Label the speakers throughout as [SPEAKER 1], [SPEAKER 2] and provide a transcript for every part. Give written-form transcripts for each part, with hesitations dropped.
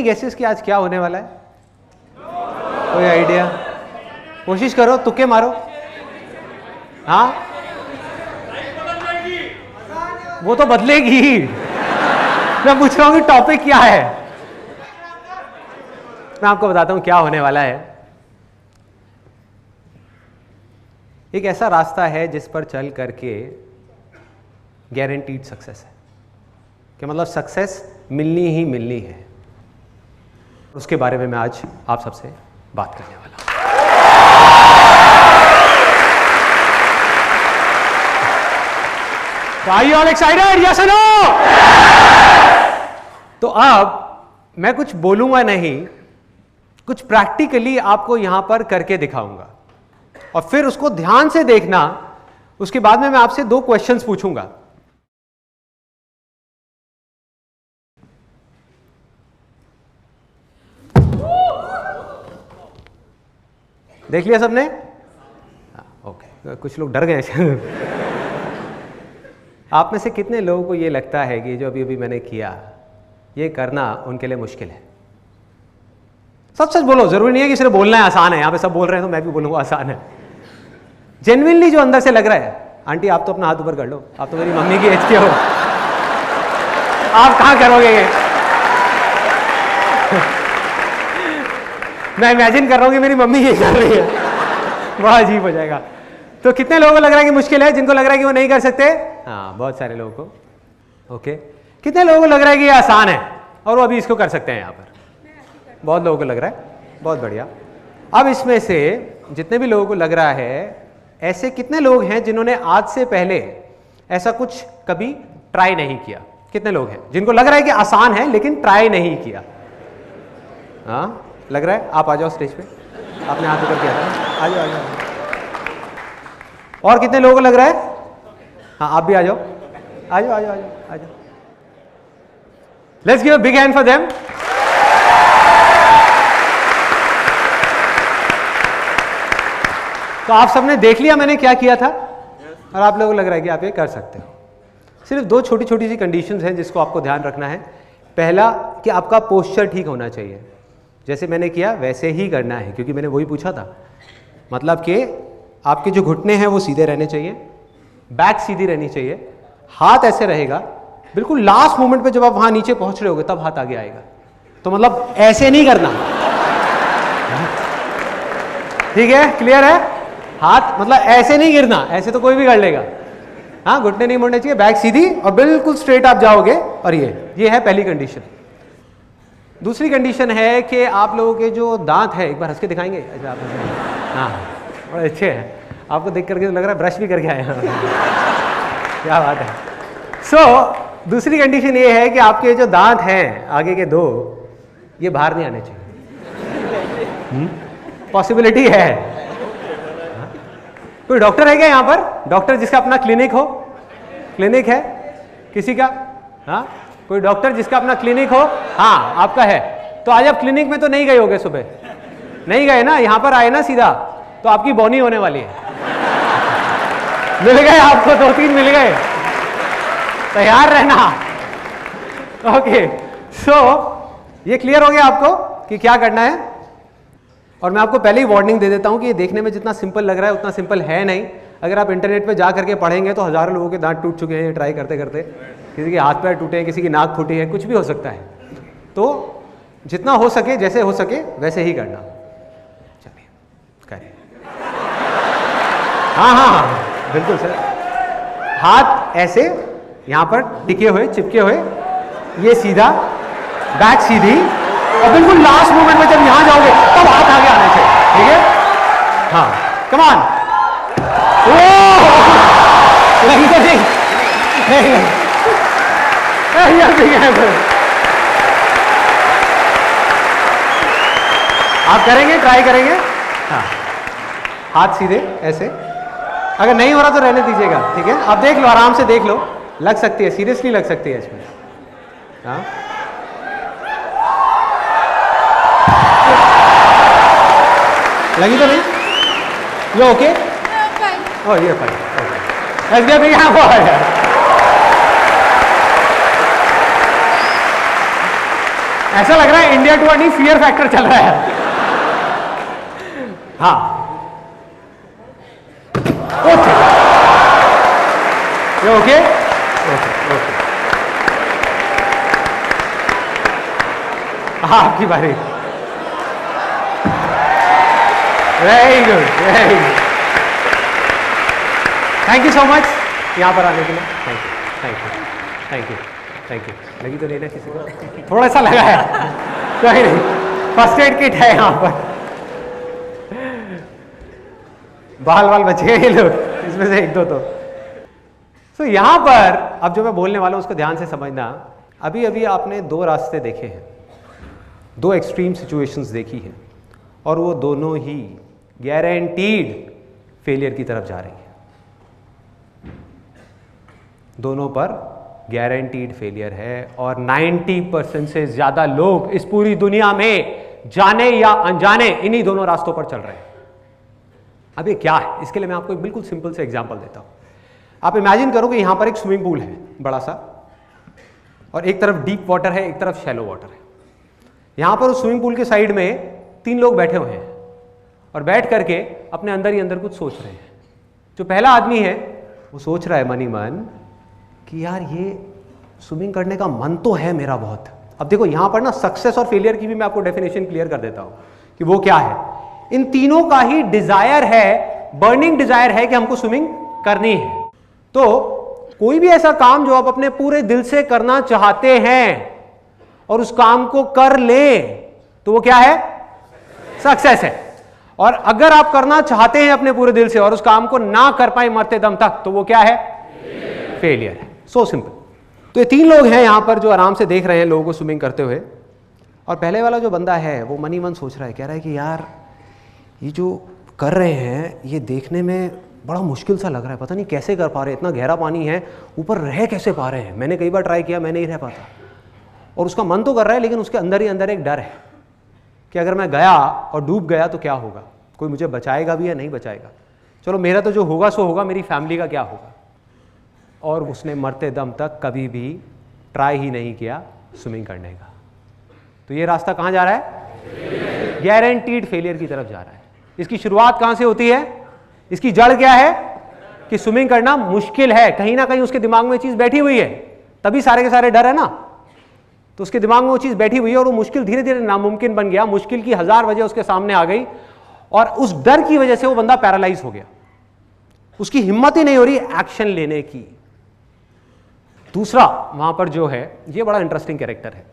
[SPEAKER 1] Guesses कि आज क्या होने वाला है? कोई आइडिया? कोशिश करो, तुक्के मारो। हाँ, वो तो बदलेगी। मैं पूछ रहा हूं कि टॉपिक क्या है। मैं आपको बताता हूं क्या होने वाला है। एक ऐसा रास्ता है जिस पर चल करके गारंटीड सक्सेस है, कि मतलब सक्सेस मिलनी ही मिलनी है। उसके बारे में मैं आज आप सबसे बात करने वाला हूं। Are you all excited? Yes or no? तो अब मैं कुछ बोलूंगा नहीं, कुछ प्रैक्टिकली आपको यहां पर करके दिखाऊंगा और फिर उसको ध्यान से देखना। उसके बाद में मैं आपसे 2 क्वेश्चंस पूछूंगा। देख लिया सबने? ओके, कुछ लोग डर गए। आप में से कितने लोगों को यह लगता है कि जो अभी मैंने किया ये करना उनके लिए मुश्किल है? सच सच बोलो, जरूरी नहीं है कि सिर्फ बोलना है आसान है। यहां पे सब बोल रहे हैं तो मैं भी बोलूंगा आसान है। जेन्युइनली जो अंदर से लग रहा है। आंटी आप तो अपना हाथ ऊपर कर लो, आप तो मेरी मम्मी की एज के हो, आप कहां करोगे ये? मैं इमेजिन कर रहा हूं कि मेरी मम्मी ये कर रही है, बड़ा अजीब हो जाएगा। तो कितने लोगों को लग रहा है कि मुश्किल है? जिनको लग रहा है कि वो नहीं कर सकते? हाँ, बहुत सारे लोगों को। ओके, कितने लोगों को लग रहा है कि ये आसान है और वो अभी इसको कर सकते हैं? यहाँ पर बहुत लोगों को लग रहा है। बहुत बढ़िया। अब इसमें से जितने भी लोगों को लग रहा है, ऐसे कितने लोग हैं जिन्होंने आज से पहले ऐसा कुछ कभी ट्राई नहीं किया? कितने लोग हैं जिनको लग रहा है कि आसान है लेकिन ट्राई नहीं किया? हाँ, लग रहा है। आप आ जाओ स्टेज पे, आपने हाथ ऊपर किया था, आ जाओ आ जाओ। और कितने लोगों को लग रहा है? हाँ, आप भी आ जाओ, आ जाओ आ जाओ आ जाओ। Let's give a big hand for them. तो आप सबने देख लिया मैंने क्या किया था, और आप लोगों को लग रहा है कि आप ये कर सकते हो। सिर्फ 2 छोटी छोटी सी कंडीशंस हैं जिसको आपको ध्यान रखना है। पहला कि आपका पोस्चर ठीक होना चाहिए, जैसे मैंने किया वैसे ही करना है, क्योंकि मैंने वही पूछा था। मतलब कि आपके जो घुटने हैं वो सीधे रहने चाहिए, बैक सीधी रहनी चाहिए, हाथ ऐसे रहेगा। बिल्कुल लास्ट मोमेंट पे जब आप वहां नीचे पहुंच रहे होगे तब हाथ आगे आएगा। तो मतलब ऐसे नहीं करना, ठीक है? क्लियर है? हाथ मतलब ऐसे नहीं गिरना, ऐसे तो कोई भी कर लेगा। हाँ, घुटने नहीं मोड़ने चाहिए, बैक सीधी और बिल्कुल स्ट्रेट आप जाओगे। और ये है पहली कंडीशन। दूसरी कंडीशन है कि आप लोगों के जो दांत है, एक बार हंस के दिखाएंगे? अच्छा, आप हाँ, बड़े अच्छे हैं। आपको देख करके तो लग रहा है ब्रश भी करके आए हैं। क्या बात है। दूसरी कंडीशन ये है कि आपके जो दांत हैं आगे के 2, ये बाहर नहीं आने चाहिए। पॉसिबिलिटी है। कोई डॉक्टर है क्या यहाँ पर? डॉक्टर जिसका अपना क्लिनिक हो? क्लिनिक है किसी का? हाँ, कोई डॉक्टर जिसका अपना क्लिनिक हो? हाँ, आपका है। तो आज आप क्लिनिक में तो नहीं गए होगे, सुबह नहीं गए ना, यहाँ पर आए ना सीधा, तो आपकी बोनी होने वाली है। मिल गए आपको, 2-3 मिल गए, तैयार रहना। ओके, ये क्लियर हो गया आपको कि क्या करना है। और मैं आपको पहले ही वार्निंग दे देता हूं कि ये देखने में जितना सिंपल लग रहा है उतना सिंपल है नहीं। अगर आप इंटरनेट पे जा करके पढ़ेंगे तो हजारों लोगों के दांत टूट चुके हैं ये ट्राई करते करते। किसी के हाथ पैर टूटे हैं, किसी की नाक फूटी है, कुछ भी हो सकता है। तो जितना हो सके, जैसे हो सके वैसे ही करना। चलिए करें। हाँ, बिल्कुल सर। हाथ ऐसे यहाँ पर टिके हुए, चिपके हुए, ये सीधा, बैक सीधी, और बिल्कुल लास्ट मोमेंट में जब यहाँ जाओगे तब हाथ आगे आने चाहिए। ठीक है? हाँ, कम ऑन। लगी तो नहीं? आप करेंगे, ट्राई करेंगे? हाँ, हाथ सीधे ऐसे। अगर नहीं हो रहा तो रहने दीजिएगा, ठीक है? आप देख लो, आराम से देख लो, लग सकती है, सीरियसली लग सकती है इसमें। हाँ, लगी तो नहीं? ये ओके? ओह, ये fine. Let's give a big hand for her. ऐसा लग रहा है इंडिया टू नहीं फियर फैक्टर चल रहा है। हाँ ओके ओके ओके ओके, आपकी बारी। Very good very good, thank you so much यहाँ पर आने के लिए। Thank you thank you thank you thank you. लगी तो नहीं ना किसी को? थोड़ा सा लगा है, कोई नहीं, फर्स्ट एड किट है यहाँ पर। बाल बाल बच गए ये लोग, इसमें से एक दो तो यहां पर अब जो मैं बोलने वाला हूं उसको ध्यान से समझना। अभी अभी आपने दो रास्ते देखे हैं, दो एक्सट्रीम सिचुएशंस देखी हैं, और वो दोनों ही गारंटीड फेलियर की तरफ जा रही है। दोनों पर गारंटीड फेलियर है, और 90% से ज्यादा लोग इस पूरी दुनिया में जाने या अनजाने इन्हीं दोनों रास्तों पर चल रहे हैं। अब ये क्या है, इसके लिए मैं आपको एक बिल्कुल सिंपल से एग्जांपल देता हूं। आप इमेजिन करो कि यहां पर एक स्विमिंग पूल है बड़ा सा, और एक तरफ डीप वाटर है, एक तरफ शैलो वाटर है। यहां पर उस स्विमिंग पूल के साइड में 3 लोग बैठे हुए हैं, और बैठ करके अपने अंदर ही अंदर कुछ सोच रहे हैं। जो पहला आदमी है वो सोच रहा है मन ही मन कि यार ये स्विमिंग करने का मन तो है मेरा बहुत। अब देखो यहां पर ना सक्सेस और फेलियर की भी मैं आपको डेफिनेशन क्लियर कर देता हूं कि वो क्या है। इन तीनों का ही डिजायर है, बर्निंग डिजायर है कि हमको स्विमिंग करनी है। तो कोई भी ऐसा काम जो आप अपने पूरे दिल से करना चाहते हैं और उस काम को कर ले तो वो क्या है? सक्सेस है। और अगर आप करना चाहते हैं अपने पूरे दिल से और उस काम को ना कर पाए मरते दम तक तो वो क्या है? फेलियर है। So simple. तो ये 3 लोग हैं यहां पर जो आराम से देख रहे हैं लोगों को स्विमिंग करते हुए, और पहले वाला जो बंदा है वो मन ही मन सोच रहा है, कह रहा है कि यार ये जो कर रहे हैं ये देखने में बड़ा मुश्किल सा लग रहा है, पता नहीं कैसे कर पा रहे हैं, इतना गहरा पानी है, ऊपर रह कैसे पा रहे हैं। मैंने कई बार ट्राई किया, मैं नहीं रह पाता। और उसका मन तो कर रहा है, लेकिन उसके अंदर ही अंदर एक डर है कि अगर मैं गया और डूब गया तो क्या होगा, कोई मुझे बचाएगा भी या नहीं बचाएगा। चलो मेरा तो जो होगा सो होगा, मेरी फैमिली का क्या होगा। और उसने मरते दम तक कभी भी ट्राई ही नहीं किया स्विमिंग करने का। तो ये रास्ता कहाँ जा रहा है? गारंटीड फेलियर की तरफ जा रहा है। इसकी शुरुआत कहाँ से होती है? इसकी जड़ क्या है? कि स्विमिंग करना मुश्किल है। कहीं ना कहीं उसके दिमाग में चीज बैठी हुई है, तभी सारे के सारे डर है ना। तो उसके दिमाग में वो चीज बैठी हुई है और वो मुश्किल धीरे धीरे नामुमकिन बन गया। मुश्किल की 1000 वजह उसके सामने आ गई, और उस डर की वजह से वो बंदा पैरालाइज हो गया। उसकी हिम्मत ही नहीं हो रही एक्शन लेने की। दूसरा वहां पर जो है, ये बड़ा इंटरेस्टिंग कैरेक्टर है।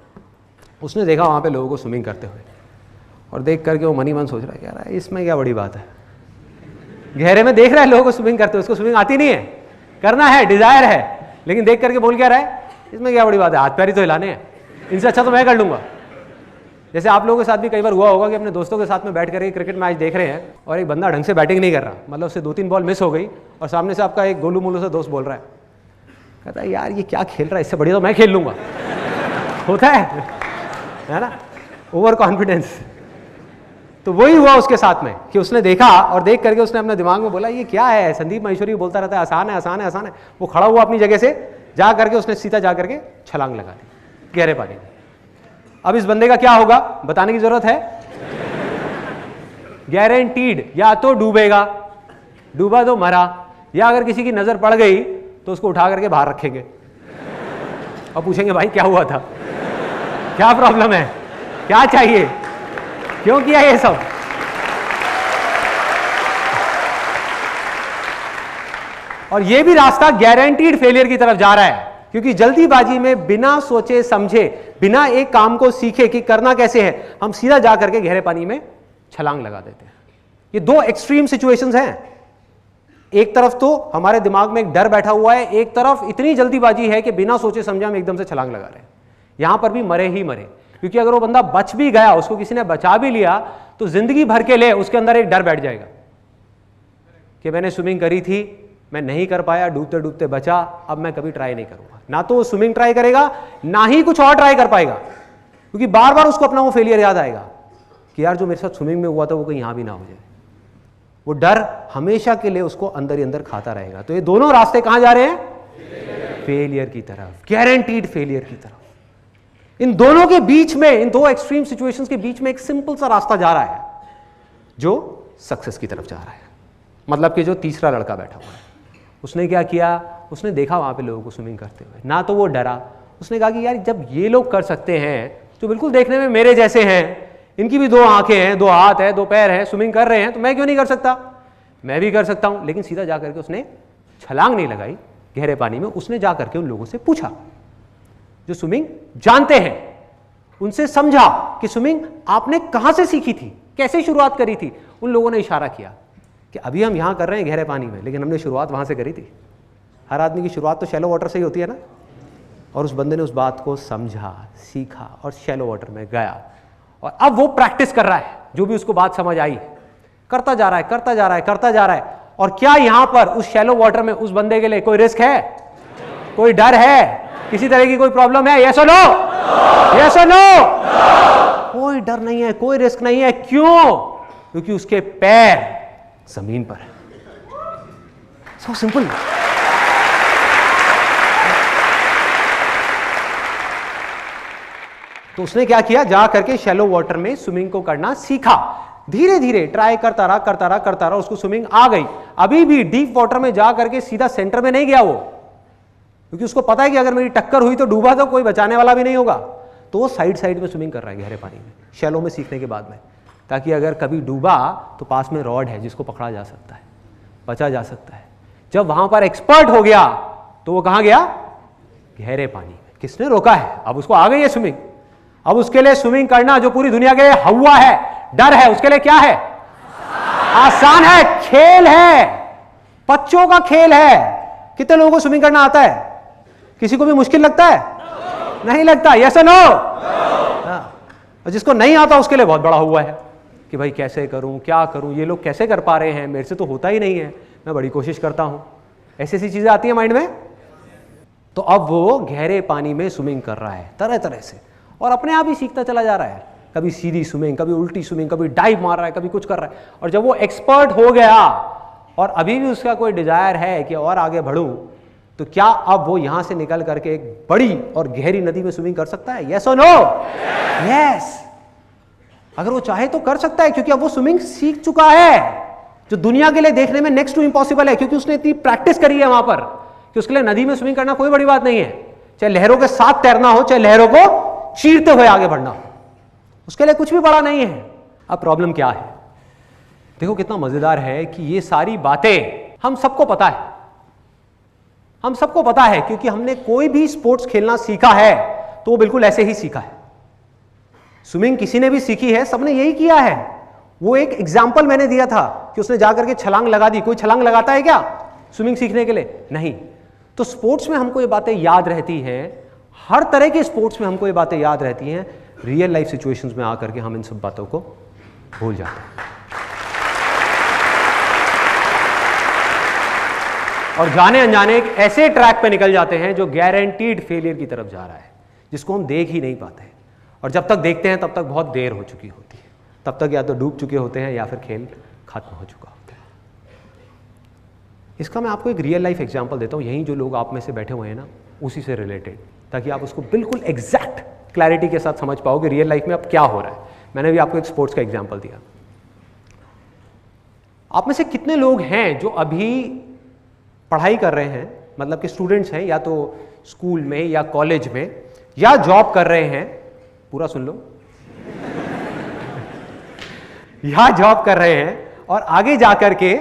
[SPEAKER 1] उसने देखा वहां पे लोगों को स्विमिंग करते हुए, और देख करके वो मन ही मन सोच रहा है, यार इसमें क्या बड़ी बात है। गहरे में देख रहा है लोगों को स्विमिंग करते हुए, उसको स्विमिंग आती नहीं है, करना है, डिजायर है, लेकिन देख करके बोल क्या रहा है, इसमें क्या बड़ी बात है, हाथ पैर ही तो हिलाने हैं, इनसे अच्छा तो मैं कर लूंगा। जैसे आप लोगों के साथ भी कई बार हुआ होगा कि अपने दोस्तों के साथ में बैठ करके क्रिकेट मैच देख रहे हैं, और एक बंदा ढंग से बैटिंग नहीं कर रहा, मतलब उससे 2-3 बॉल मिस हो गई, और सामने से आपका एक गोलू मोलू सा दोस्त बोल रहा है, कहता है यार ये क्या खेल रहा है, इससे बढ़िया तो मैं खेल लूंगा। होता है ना, ओवर कॉन्फिडेंस। तो वही हुआ उसके साथ में कि उसने देखा, और देख करके उसने अपने दिमाग में बोला ये क्या है, संदीप महेश्वरी बोलता रहता है आसान है आसान है आसान है। वो खड़ा हुआ अपनी जगह से, जा करके उसने सीधा जा करके छलांग लगा दी गहरे पानी में। अब इस बंदे का क्या होगा बताने की जरूरत है? गारंटीड या तो डूबेगा, डूबा तो मरा, या अगर किसी की नजर पड़ गई तो उसको उठा करके बाहर रखेंगे और पूछेंगे भाई क्या हुआ था, क्या प्रॉब्लम है, क्या चाहिए, क्यों किया ये सब। और ये भी रास्ता गारंटीड फेलियर की तरफ जा रहा है, क्योंकि जल्दीबाजी में बिना सोचे समझे, बिना एक काम को सीखे कि करना कैसे है, हम सीधा जा करके गहरे पानी में छलांग लगा देते हैं। ये 2 एक्सट्रीम सिचुएशंस हैं। एक तरफ तो हमारे दिमाग में एक डर बैठा हुआ है, एक तरफ इतनी जल्दीबाजी है कि बिना सोचे समझे हम एकदम से छलांग लगा रहे हैं। यहां पर भी मरे ही मरे, क्योंकि अगर वो बंदा बच भी गया, उसको किसी ने बचा भी लिया, तो जिंदगी भर के लिए उसके अंदर एक डर बैठ जाएगा कि मैंने स्विमिंग करी थी, मैं नहीं कर पाया, डूबते डूबते बचा, अब मैं कभी ट्राई नहीं करूंगा। ना तो वो स्विमिंग ट्राई करेगा, ना ही कुछ और ट्राई कर पाएगा, क्योंकि बार बार उसको अपना वो फेलियर याद आएगा कि यार जो मेरे साथ स्विमिंग में हुआ था वो कहीं यहां भी ना हो जाए। वो डर हमेशा के लिए उसको अंदर ही अंदर खाता रहेगा। तो ये दोनों रास्ते कहां जा रहे हैं? फेलियर की तरफ, गारंटीड फेलियर की तरफ। इन दोनों के बीच में, इन दो एक्सट्रीम सिचुएशंस के बीच में एक सिंपल सा रास्ता जा रहा है जो सक्सेस की तरफ जा रहा है। मतलब कि जो तीसरा लड़का बैठा हुआ है, उसने क्या किया, उसने देखा वहां पे लोगों को स्विमिंग करते हुए, ना तो वो डरा, उसने कहा कि यार जब ये लोग कर सकते हैं जो बिल्कुल देखने में मेरे जैसे हैं, इनकी भी दो आंखें हैं, दो हाथ है, दो पैर हैं, स्विमिंग कर रहे हैं, तो मैं क्यों नहीं कर सकता, मैं भी कर सकता हूं। लेकिन सीधा जाकर के उसने छलांग नहीं लगाई गहरे पानी में, उसने जाकर के उन लोगों से पूछा जो स्विमिंग जानते हैं, उनसे समझा कि स्विमिंग आपने कहां से सीखी थी, कैसे शुरुआत करी थी। उन लोगों ने इशारा किया कि अभी हम यहां कर रहे हैं गहरे पानी में, लेकिन हमने शुरुआत वहां से करी थी। हर आदमी की शुरुआत तो शैलो वाटर से ही होती है ना। और उस बंदे ने उस बात को समझा, सीखा और शैलो वाटर में गया, और अब वो प्रैक्टिस कर रहा है, जो भी उसको बात समझ आई करता जा रहा है, करता जा रहा है, करता जा रहा है। और क्या यहां पर उस शैलो वाटर में उस बंदे के लिए कोई रिस्क है, कोई डर है, किसी तरह की कोई प्रॉब्लम है? यस और नो? यस और नो? कोई डर नहीं है, कोई रिस्क नहीं है। क्यों? क्योंकि उसके पैर जमीन पर है। So simple. तो उसने क्या किया, जा करके शैलो वाटर में स्विमिंग को करना सीखा। धीरे धीरे ट्राई करता रहा, करता रहा, करता रहा, उसको स्विमिंग आ गई। अभी भी डीप वाटर में जा करके सीधा सेंटर में नहीं गया वो, क्योंकि उसको पता है कि अगर मेरी टक्कर हुई तो डूबा तो कोई बचाने वाला भी नहीं होगा। तो वो साइड साइड में स्विमिंग कर रहा है गहरे पानी में, शैलो में सीखने के बाद में, ताकि अगर कभी डूबा तो पास में रॉड है जिसको पकड़ा जा सकता है, बचा जा सकता है। जब वहां पर एक्सपर्ट हो गया तो वो कहां गया? गहरे पानी में। किसने रोका है? अब उसको आ गई है स्विमिंग। अब उसके लिए स्विमिंग करना जो पूरी दुनिया के लिए हवा है, डर है, उसके लिए क्या है? आसान है, खेल है, बच्चों का खेल है। कितने लोगों को स्विमिंग करना आता है? किसी को भी मुश्किल लगता है? नहीं लगता। यस और नो? और जिसको नहीं आता उसके लिए बहुत बड़ा हुआ है कि भाई कैसे करूं, क्या करूं, ये लोग कैसे कर पा रहे हैं, मेरे से तो होता ही नहीं है, मैं बड़ी कोशिश करता हूं। ऐसी ऐसी चीजें आती है माइंड में। तो अब वो गहरे पानी में स्विमिंग कर रहा है तरह तरह से, और अपने आप ही सीखता चला जा रहा है। कभी सीधी स्विमिंग, कभी उल्टी स्विमिंग, कभी डाइव मार रहा है, कभी कुछ कर रहा है। और जब वो एक्सपर्ट हो गया और अभी भी उसका कोई डिजायर है कि और आगे बढ़ूं, तो क्या अब वो यहां से निकल करके एक बड़ी और गहरी नदी में स्विमिंग कर सकता है? यस और नो? यस। अगर वो चाहे तो कर सकता है, क्योंकि अब वो स्विमिंग सीख चुका है, जो दुनिया के लिए देखने में नेक्स्ट टू इम्पॉसिबल है, क्योंकि उसने इतनी प्रैक्टिस करी है वहां पर कि उसके लिए नदी में स्विमिंग करना कोई बड़ी बात नहीं है। चाहे लहरों के साथ तैरना हो, चाहे लहरों को चीरते हुए आगे बढ़ना हो, उसके लिए कुछ भी बड़ा नहीं है। अब प्रॉब्लम क्या है? देखो कितना मजेदार है कि ये सारी बातें हम सबको पता है, हम सबको पता है, क्योंकि हमने कोई भी स्पोर्ट्स खेलना सीखा है तो वो बिल्कुल ऐसे ही सीखा है। स्विमिंग किसी ने भी सीखी है, सबने यही किया है। वो एक एग्जाम्पल मैंने दिया था कि उसने जाकर के छलांग लगा दी। कोई छलांग लगाता है क्या स्विमिंग सीखने के लिए? नहीं। तो स्पोर्ट्स में हमको ये बातें याद रहती हैं, हर तरह के स्पोर्ट्स में हमको ये बातें याद रहती हैं। रियल लाइफ सिचुएशंस में आकर के हम इन सब बातों को भूल जाते हैं और जाने अनजाने एक ऐसे ट्रैक पे निकल जाते हैं जो गारंटीड फेलियर की तरफ जा रहा है, जिसको हम देख ही नहीं पाते हैं। और जब तक देखते हैं तब तक बहुत देर हो चुकी होती है, तब तक या तो डूब चुके होते हैं या फिर खेल खत्म हो चुका होता है। इसका मैं आपको एक रियल लाइफ एग्जांपल देता हूँ, यहीं जो लोग आप में से बैठे हुए हैं ना, उसी से रिलेटेड, ताकि आप उसको बिल्कुल एग्जैक्ट क्लैरिटी के साथ समझ पाओ कि रियल लाइफ में अब क्या हो रहा है। मैंने भी आपको एक स्पोर्ट्स का एग्जाम्पल दिया। आप में से कितने लोग हैं जो अभी पढ़ाई कर रहे हैं, मतलब कि स्टूडेंट्स हैं, या तो स्कूल में या कॉलेज में या जॉब कर रहे हैं, पूरा सुन लो या जॉब कर रहे हैं और आगे जाकर के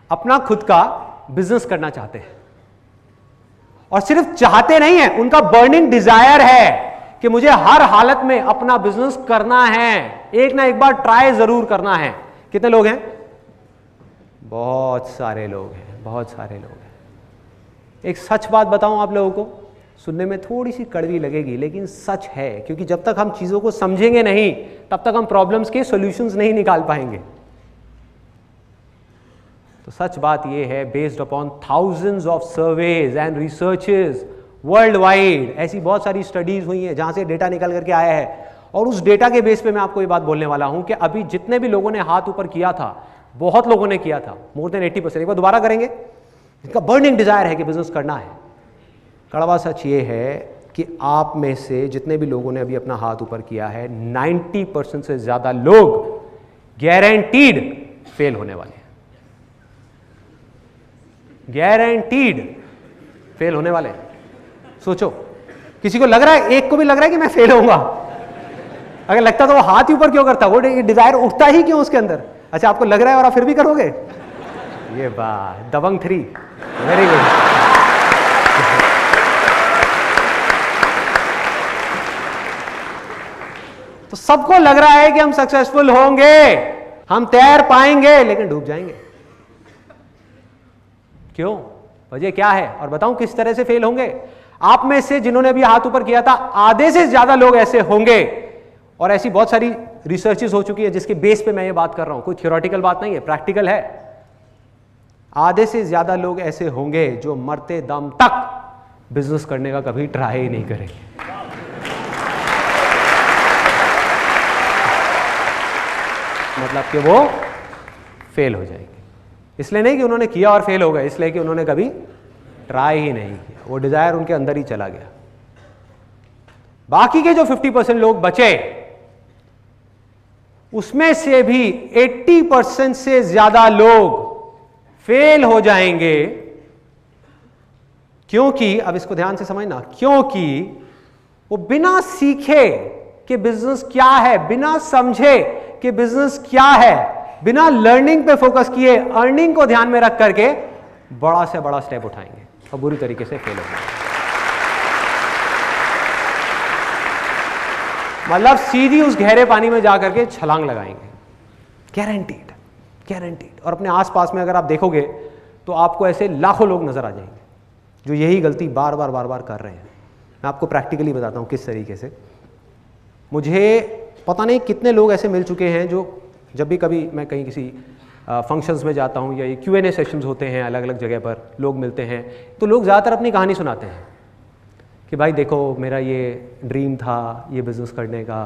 [SPEAKER 1] अपना खुद का बिजनेस करना चाहते हैं। और सिर्फ चाहते नहीं है, उनका बर्निंग डिजायर है कि मुझे हर हालत में अपना बिजनेस करना है, एक ना एक बार ट्राई जरूर करना है। कितने लोग हैं? बहुत सारे लोग हैं, बहुत सारे लोग हैं। एक सच बात बताऊं आप लोगों को, सुनने में थोड़ी सी कड़वी लगेगी लेकिन सच है, क्योंकि जब तक हम चीजों को समझेंगे नहीं तब तक हम प्रॉब्लम्स के सॉल्यूशंस नहीं निकाल पाएंगे। तो सच बात यह है, based upon thousands of surveys and researches world wide, ऐसी बहुत सारी स्टडीज हुई हैं जहां से डेटा निकल करके आया है। और उस डेटा के बेस पे मैं आपको ये बात बोलने वाला हूं कि अभी जितने भी लोगों ने हाथ ऊपर किया था, बहुत लोगों ने किया था, मोर देन 80%, एक बार दोबारा करेंगे, इनका बर्निंग डिजायर है कि बिजनेस करना है। कड़वा सच ये है कि आप में से जितने भी लोगों ने अभी अपना हाथ ऊपर किया है 90% से ज्यादा लोग गारंटीड फेल होने वाले हैं। गारंटीड फेल होने वाले हैं। सोचो, किसी को लग रहा है, एक को भी लग रहा है कि मैं फेल होऊंगा? अगर लगता तो वो हाथ ही ऊपर क्यों करता? वो डिजायर उठता ही क्यों उसके अंदर? अच्छा, आपको लग रहा है और आप फिर भी करोगे? ये बात दबंग 3, वेरी गुड। तो सबको लग रहा है कि हम सक्सेसफुल होंगे, हम तैर पाएंगे, लेकिन डूब जाएंगे। क्यों? वजह क्या है? और बताऊं किस तरह से फेल होंगे। आप में से जिन्होंने अभी हाथ ऊपर किया था, आधे से ज्यादा लोग ऐसे होंगे, और ऐसी बहुत सारी रिसर्चेस हो चुकी है जिसके बेस पे मैं ये बात कर रहा हूं, कोई थियोरेटिकल बात नहीं है, प्रैक्टिकल है। आधे से ज्यादा लोग ऐसे होंगे जो मरते दम तक बिजनेस करने का कभी ट्राई ही नहीं करेंगे। मतलब कि वो फेल हो जाएंगे। इसलिए नहीं कि उन्होंने किया और फेल हो गए, इसलिए कि उन्होंने कभी ट्राई ही नहीं किया, वो डिजायर उनके अंदर ही चला गया। बाकी के जो 50% लोग बचे, उसमें से भी 80% से ज्यादा लोग फेल हो जाएंगे। क्योंकि, अब इसको ध्यान से समझना, क्योंकि वो बिना सीखे कि बिजनेस क्या है, बिना समझे कि बिजनेस क्या है, बिना लर्निंग पे फोकस किए, अर्निंग को ध्यान में रख करके बड़ा से बड़ा स्टेप उठाएंगे और बुरी तरीके से फेल हो जाएंगे। मतलब सीधी उस गहरे पानी में जाकर के छलांग लगाएंगे, गारंटीड, गारंटीड। और अपने आसपास में अगर आप देखोगे तो आपको ऐसे लाखों लोग नजर आ जाएंगे जो यही गलती बार बार कर रहे हैं। मैं आपको प्रैक्टिकली बताता हूं किस तरीके से। मुझे पता नहीं कितने लोग ऐसे मिल चुके हैं जो जब भी कभी मैं कहीं किसी फंक्शंस में जाता हूं या ये Q&A सेशंस होते हैं, अलग अलग जगह पर लोग मिलते हैं, तो लोग ज़्यादातर अपनी कहानी सुनाते हैं कि भाई देखो, मेरा ये ड्रीम था ये बिज़नेस करने का,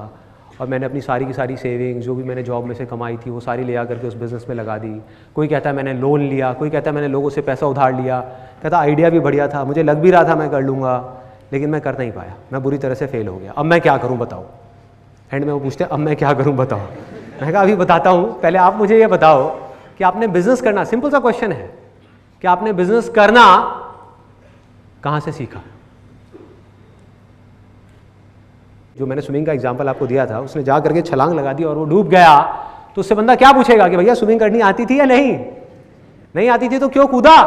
[SPEAKER 1] और मैंने अपनी सारी की सारी सेविंग्स जो भी मैंने जॉब में से कमाई थी वो सारी ले आकर के उस बिज़नेस में लगा दी। कोई कहता है मैंने लोन लिया, कोई कहता है मैंने लोगों से पैसा उधार लिया, कहता आइडिया भी बढ़िया था, मुझे लग भी रहा था मैं कर लूँगा, लेकिन मैं कर नहीं पाया, मैं बुरी तरह से फेल हो गया, अब मैं क्या करूँ बताओ। एंड में वो पूछते हैं अब मैं क्या करूँ बताओ। मैं कहा अभी बताता हूँ, पहले आप मुझे ये बताओ कि आपने बिजनेस करना, सिंपल सा क्वेश्चन है कि आपने बिजनेस करना कहाँ से सीखा। जो मैंने स्विमिंग का एग्जांपल आपको दिया था, उसने जा करके छलांग लगा दी और वो डूब गया, तो उससे बंदा क्या पूछेगा कि भैया स्विमिंग करनी आती थी या नहीं? नहीं आती थी तो क्यों कूदा?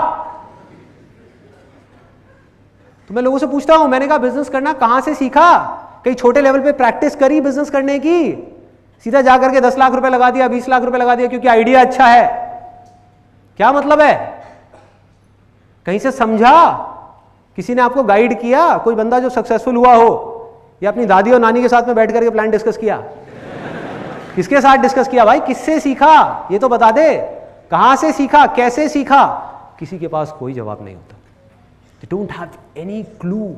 [SPEAKER 1] तो मैं लोगों से पूछता हूं, मैंने कहा बिजनेस करना कहां से सीखा? कहीं छोटे लेवल पे प्रैक्टिस करी बिजनेस करने की? सीधा जाकर के 10 लाख रुपए लगा दिया, 20 लाख रुपए लगा दिया क्योंकि आइडिया अच्छा है? क्या मतलब है? कहीं से समझा? किसी ने आपको गाइड किया? कोई बंदा जो सक्सेसफुल हुआ हो, या अपनी दादी और नानी के साथ में बैठ करके प्लान डिस्कस किया? किसके साथ डिस्कस किया भाई? किससे सीखा ये तो बता दे। कहां से सीखा, कैसे सीखा? किसी के पास कोई जवाब नहीं होता। They don't have any clue.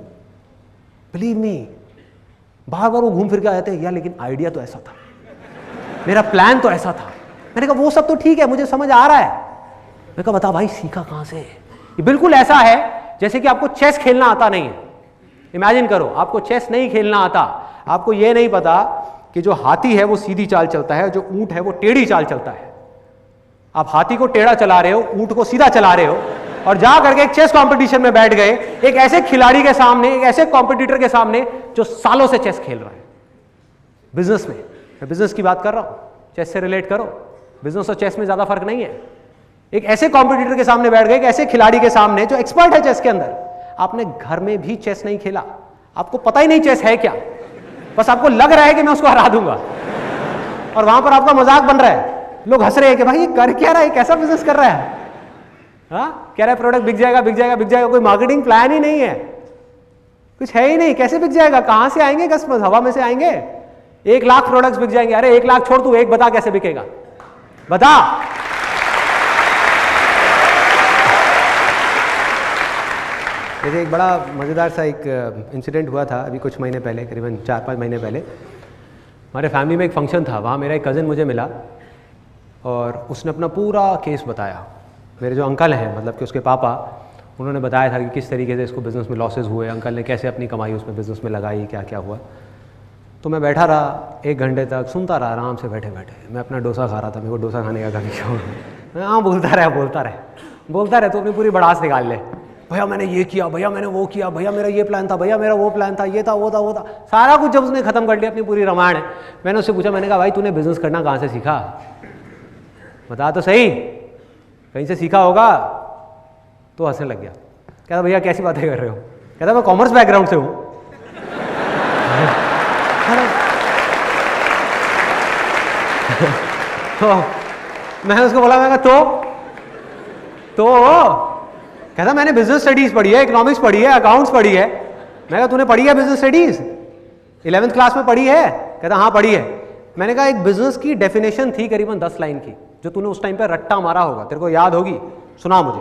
[SPEAKER 1] Believe me. बार बार वो घूम फिर के आते हैं, यार लेकिन आइडिया तो ऐसा था, मेरा प्लान तो ऐसा था। मैंने कहा वो सब तो ठीक है, मुझे समझ आ रहा है। मैं कहा बता भाई सीखा कहां से? ये बिल्कुल ऐसा है जैसे कि आपको चेस खेलना आता नहीं है। इमेजिन करो आपको चेस नहीं खेलना आता, आपको ये नहीं पता कि जो हाथी है वो सीधी चाल चलता है, जो ऊंट है वो टेढ़ी चाल चलता है। आप हाथी को टेढ़ा चला रहे हो, ऊंट को सीधा चला रहे हो, और जा करके एक चेस कंपटीशन में बैठ गए एक ऐसे खिलाड़ी के सामने, एक ऐसे कॉम्पिटिटर के सामने जो सालों से चेस खेल रहा है। बिजनेस में, मैं बिजनेस की बात कर रहा हूं, चेस से रिलेट करो। बिजनेस और चेस में ज्यादा फर्क नहीं है। एक ऐसे कॉम्पिटिटर के सामने बैठ गए, एक ऐसे खिलाड़ी के सामने जो एक्सपर्ट है चेस के अंदर। आपने घर में भी चेस नहीं खेला, आपको पता ही नहीं चेस है क्या, बस आपको लग रहा है कि मैं उसको हरा दूंगा, और वहां पर आपका मजाक बन रहा है। लोग हंस रहे हैं कि भाई ये कर क्या रहा है, कैसा बिजनेस कर रहा है। हाँ, कह रहा है प्रोडक्ट बिक जाएगा बिक जाएगा बिक जाएगा, कोई मार्केटिंग प्लान ही नहीं है, कुछ है ही नहीं। कैसे बिक जाएगा? कहां से आएंगे कस्टमर्स? हवा में से आएंगे? 1 लाख प्रोडक्ट्स बिक जाएंगे। अरे 1 लाख छोड़, तू एक बता कैसे बिकेगा, बता। जैसे एक बड़ा मजेदार सा एक इंसिडेंट हुआ था अभी कुछ महीने पहले, करीबन 4-5 महीने पहले। हमारे फैमिली में एक फंक्शन था, वहाँ मेरा एक कज़न मुझे मिला और उसने अपना पूरा केस बताया। मेरे जो अंकल हैं, मतलब कि उसके पापा, उन्होंने बताया था कि किस तरीके से इसको बिज़नेस में लॉसेस हुए, अंकल ने कैसे अपनी कमाई उसमें बिज़नेस में लगाई, क्या क्या हुआ। तो मैं बैठा रहा 1 घंटे तक, सुनता रहा आराम से बैठे बैठे। मैं अपना डोसा खा रहा था, मेरे को डोसा खाने का कभी शौक नहीं। हाँ, बोलता रहे तो अपनी पूरी बड़ास निकाल ले। भैया मैंने ये किया, भैया मैंने वो किया, भैया मेरा ये प्लान था, भैया मेरा वो प्लान था, ये था वो था वो था, सारा कुछ जब उसने खत्म कर लिया, अपनी पूरी रामायण। मैंने उससे पूछा, मैंने कहा भाई तूने बिजनेस करना कहाँ से सीखा, बता तो सही, कहीं से सीखा होगा। तो हंसने लग गया, कहता भैया कैसी बातें कर रहे हो, कहता मैं कॉमर्स बैकग्राउंड से हूँ। तो मैंने उसको बोला, मैं तो कहता मैंने बिजनेस स्टडीज पढ़ी है, इकोनॉमिक्स पढ़ी है, अकाउंट्स पढ़ी है। मैं कहा तूने पढ़ी है बिजनेस स्टडीज, 11th क्लास में पढ़ी है? कहता हाँ पढ़ी है। मैंने कहा एक बिजनेस की डेफिनेशन थी करीबन 10 लाइन की, जो तूने उस टाइम पे रट्टा मारा होगा, तेरे को याद होगी, सुना मुझे,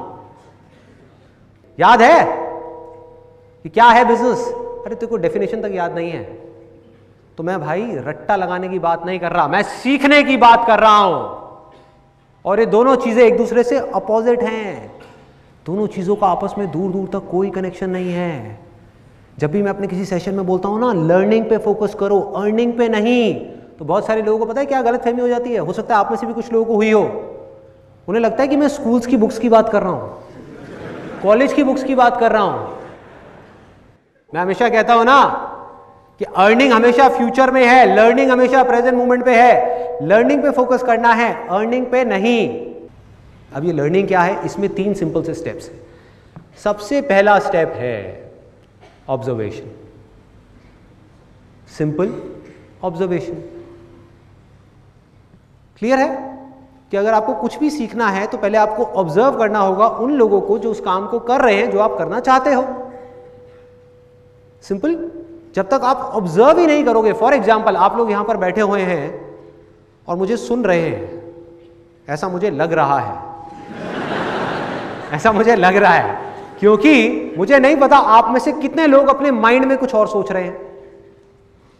[SPEAKER 1] याद है कि क्या है बिजनेस? अरे तेरे को डेफिनेशन तक याद नहीं है। तो मैं भाई रट्टा लगाने की बात नहीं कर रहा, मैं सीखने की बात कर रहा हूं। और ये दोनों चीजें एक दूसरे से अपोजिट हैं, दोनों चीजों का आपस में दूर दूर तक कोई कनेक्शन नहीं है। जब भी मैं अपने किसी सेशन में बोलता हूं ना, लर्निंग पे फोकस करो, अर्निंग पे नहीं, तो बहुत सारे लोगों को पता है क्या गलतफहमी हो जाती है, हो सकता है आप में से भी कुछ लोगों को हुई हो। उन्हें लगता है कि मैं स्कूल्स की बुक्स की बात कर रहा हूं, कॉलेज की बुक्स की बात कर रहा हूं। मैं हमेशा कहता हूं ना कि अर्निंग हमेशा फ्यूचर में है, लर्निंग हमेशा प्रेजेंट मोमेंट पे है। लर्निंग पे फोकस करना है, अर्निंग पे नहीं। अब ये लर्निंग क्या है, इसमें 3 सिंपल से स्टेप्स हैं। सबसे पहला स्टेप है ऑब्जर्वेशन, सिंपल ऑब्जर्वेशन। क्लियर है कि अगर आपको कुछ भी सीखना है तो पहले आपको ऑब्जर्व करना होगा उन लोगों को जो उस काम को कर रहे हैं जो आप करना चाहते हो। सिंपल। जब तक आप ऑब्जर्व ही नहीं करोगे, फॉर एग्जाम्पल आप लोग यहां पर बैठे हुए हैं और मुझे सुन रहे हैं, ऐसा मुझे लग रहा है, ऐसा मुझे लग रहा है, क्योंकि मुझे नहीं पता आप में से कितने लोग अपने माइंड में कुछ और सोच रहे हैं,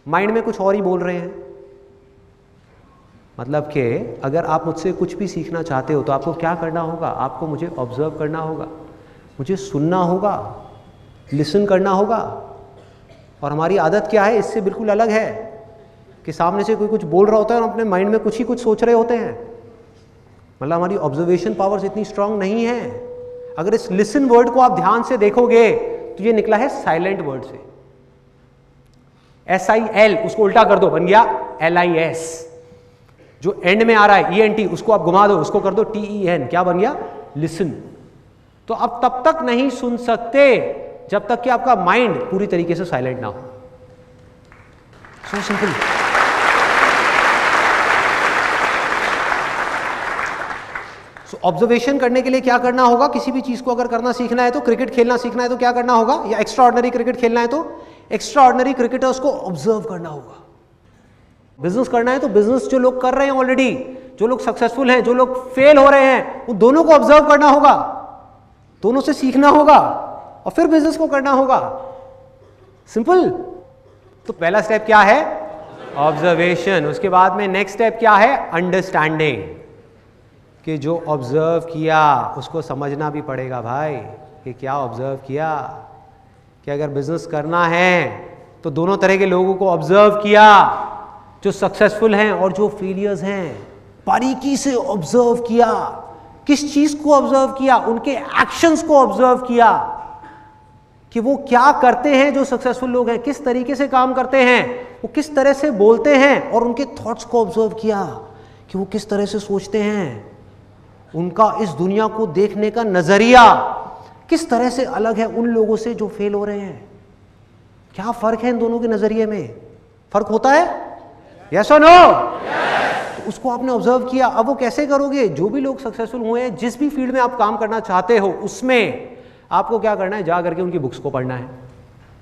[SPEAKER 1] माइंड में कुछ और ही बोल रहे हैं। मतलब कि अगर आप मुझसे कुछ भी सीखना चाहते हो तो आपको क्या करना होगा, आपको मुझे ऑब्जर्व करना होगा, मुझे सुनना होगा, लिसन करना होगा। और हमारी आदत क्या है, इससे बिल्कुल अलग है कि सामने से कोई कुछ बोल रहा होता है और अपने माइंड में कुछ ही कुछ सोच रहे होते हैं। मतलब हमारी ऑब्जर्वेशन पावर्स इतनी स्ट्रांग नहीं है। अगर इस लिसन वर्ड को आप ध्यान से देखोगे तो ये निकला है साइलेंट वर्ड से, SIL, उसको उल्टा कर दो, बन गया LIS। जो एंड में आ रहा है ENT, उसको आप घुमा दो, उसको कर दो TEN, क्या बन गया, लिसन। तो आप तब तक नहीं सुन सकते जब तक कि आपका माइंड पूरी तरीके से साइलेंट ना हो। So simple. सो ऑब्जर्वेशन करने के लिए क्या करना होगा, किसी भी चीज को अगर करना सीखना है तो, क्रिकेट खेलना सीखना है तो क्या करना होगा, या एक्स्ट्रा ऑर्डिनरी क्रिकेट खेलना है तो एक्स्ट्रा ऑर्डिनरी क्रिकेटर्स को ऑब्जर्व करना होगा। बिजनेस करना है तो बिजनेस जो लोग कर रहे हैं ऑलरेडी, जो लोग सक्सेसफुल हैं, जो लोग फेल हो रहे हैं, उन दोनों को ऑब्जर्व करना होगा, दोनों से सीखना होगा और फिर बिजनेस को करना होगा। सिंपल। तो पहला स्टेप क्या है, ऑब्जर्वेशन। उसके बाद में नेक्स्ट स्टेप क्या है, अंडरस्टैंडिंग, कि जो ऑब्जर्व किया उसको समझना भी पड़ेगा भाई, कि क्या ऑब्जर्व किया। कि अगर बिजनेस करना है तो दोनों तरह के लोगों को ऑब्जर्व किया, जो सक्सेसफुल हैं और जो फेलियर्स हैं, बारीकी से ऑब्जर्व किया। किस चीज को ऑब्जर्व किया, उनके एक्शंस को ऑब्जर्व किया कि वो क्या करते हैं, जो सक्सेसफुल लोग हैं किस तरीके से काम करते हैं, वो किस तरह से बोलते हैं, और उनके थॉट्स को ऑब्जर्व किया कि वो किस तरह से सोचते हैं, उनका इस दुनिया को देखने का नजरिया किस तरह से अलग है उन लोगों से जो फेल हो रहे हैं। क्या फर्क है इन दोनों के नजरिए में, फर्क होता है, यस और नो? तो उसको आपने ऑब्जर्व किया। अब वो कैसे करोगे, जो भी लोग सक्सेसफुल हुए हैं, जिस भी फील्ड में आप काम करना चाहते हो, उसमें आपको क्या करना है, जा करके उनकी बुक्स को पढ़ना है,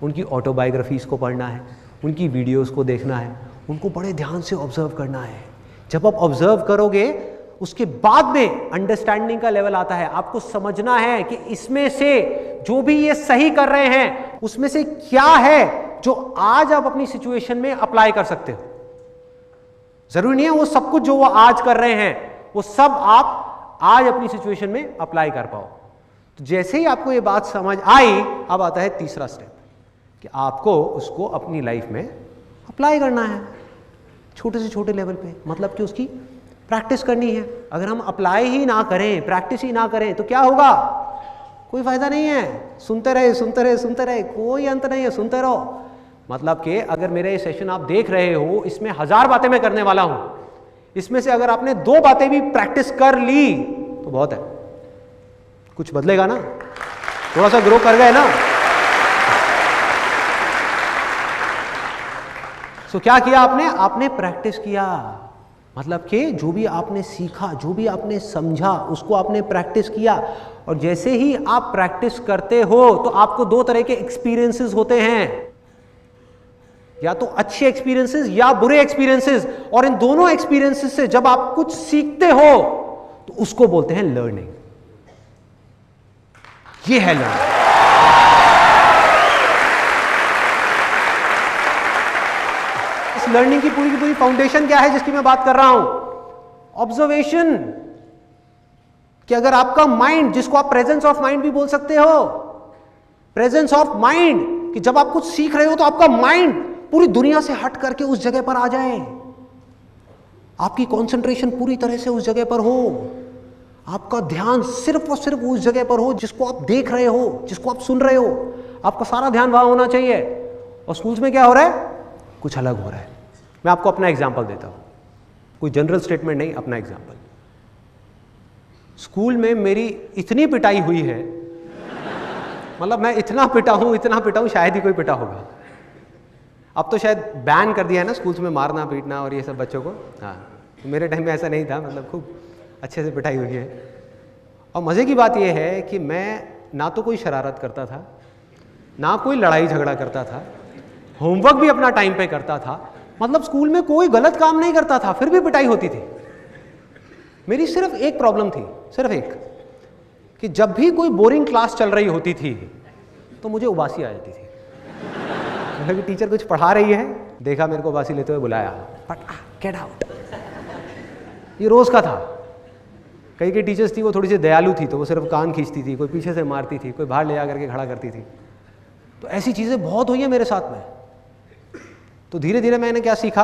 [SPEAKER 1] उनकी ऑटोबायोग्राफीज को पढ़ना है, उनकी वीडियोस को देखना है, उनको बड़े ध्यान से ऑब्जर्व करना है। जब आप ऑब्जर्व करोगे उसके बाद में अंडरस्टैंडिंग का लेवल आता है। आपको समझना है कि इसमें से जो भी ये सही कर रहे हैं उसमें से क्या है जो आज आप अपनी सिचुएशन में अप्लाई कर सकते हो। जरूरी नहीं है वो सब कुछ जो वो आज कर रहे हैं वो सब आप आज अपनी सिचुएशन में अप्लाई कर पाओ। तो जैसे ही आपको ये बात समझ आई, अब आता है तीसरा स्टेप कि आपको उसको अपनी लाइफ में अप्लाई करना है, छोटे से छोटे लेवल पे, मतलब कि उसकी प्रैक्टिस करनी है। अगर हम अप्लाई ही ना करें, प्रैक्टिस ही ना करें, तो क्या होगा? कोई फायदा नहीं है। सुनते रहे सुनते रहे सुनते रहे, कोई अंत नहीं है, सुनते रहो। मतलब कि अगर मेरा ये सेशन आप देख रहे हो, इसमें 1000 बातें मैं करने वाला हूं, इसमें से अगर आपने 2 बातें भी प्रैक्टिस कर ली तो बहुत है। कुछ बदलेगा ना, थोड़ा सा ग्रो कर गए ना। तो क्या किया आपने? आपने प्रैक्टिस किया, मतलब कि जो भी आपने सीखा, जो भी आपने समझा, उसको आपने प्रैक्टिस किया। और जैसे ही आप प्रैक्टिस करते हो तो आपको 2 तरह के एक्सपीरियंसेस होते हैं, या तो अच्छे एक्सपीरियंसेस या बुरे एक्सपीरियंसेस। और इन दोनों एक्सपीरियंसेस से जब आप कुछ सीखते हो तो उसको बोलते हैं लर्निंग। ये है लर्निंग। इस लर्निंग की पूरी फाउंडेशन क्या है जिसकी मैं बात कर रहा हूं? ऑब्जर्वेशन। कि अगर आपका माइंड, जिसको आप प्रेजेंस ऑफ माइंड भी बोल सकते हो, प्रेजेंस ऑफ माइंड, कि जब आप कुछ सीख रहे हो तो आपका माइंड पूरी दुनिया से हट करके उस जगह पर आ जाए, आपकी कंसंट्रेशन पूरी तरह से उस जगह पर हो, आपका ध्यान सिर्फ और सिर्फ उस जगह पर हो जिसको आप देख रहे हो, जिसको आप सुन रहे हो। आपका सारा ध्यान वहां होना चाहिए। और स्कूल्स में क्या हो रहा है? कुछ अलग हो रहा है। मैं आपको अपना एग्जाम्पल देता हूं, कोई जनरल स्टेटमेंट नहीं, अपना एग्जाम्पल। स्कूल में मेरी इतनी पिटाई हुई है, मतलब मैं इतना पिटा हूं, शायद ही कोई पिटा होगा। अब तो शायद बैन कर दिया है ना स्कूल्स में मारना पीटना और ये सब बच्चों को। हाँ, तो मेरे टाइम में ऐसा नहीं था, मतलब खूब अच्छे से पिटाई हुई है। और मज़े की बात यह है कि मैं ना तो कोई शरारत करता था, ना कोई लड़ाई झगड़ा करता था, होमवर्क भी अपना टाइम पे करता था, मतलब स्कूल में कोई गलत काम नहीं करता था, फिर भी पिटाई होती थी। मेरी सिर्फ एक प्रॉब्लम थी, सिर्फ एक, कि जब भी कोई बोरिंग क्लास चल रही होती थी तो मुझे उबासी आ जाती थी। मतलब कि टीचर कुछ पढ़ा रही है, देखा मेरे को उबासी लेते हुए बुलाया, गेट आउट। ये रोज का था। कई टीचर्स थी वो थोड़ी सी दयालु थी, तो वो सिर्फ कान खींचती थी, कोई पीछे से मारती थी, कोई बाहर ले जा करके खड़ा करती थी। तो ऐसी चीज़ें बहुत हुई हैं मेरे साथ में। तो धीरे धीरे मैंने क्या सीखा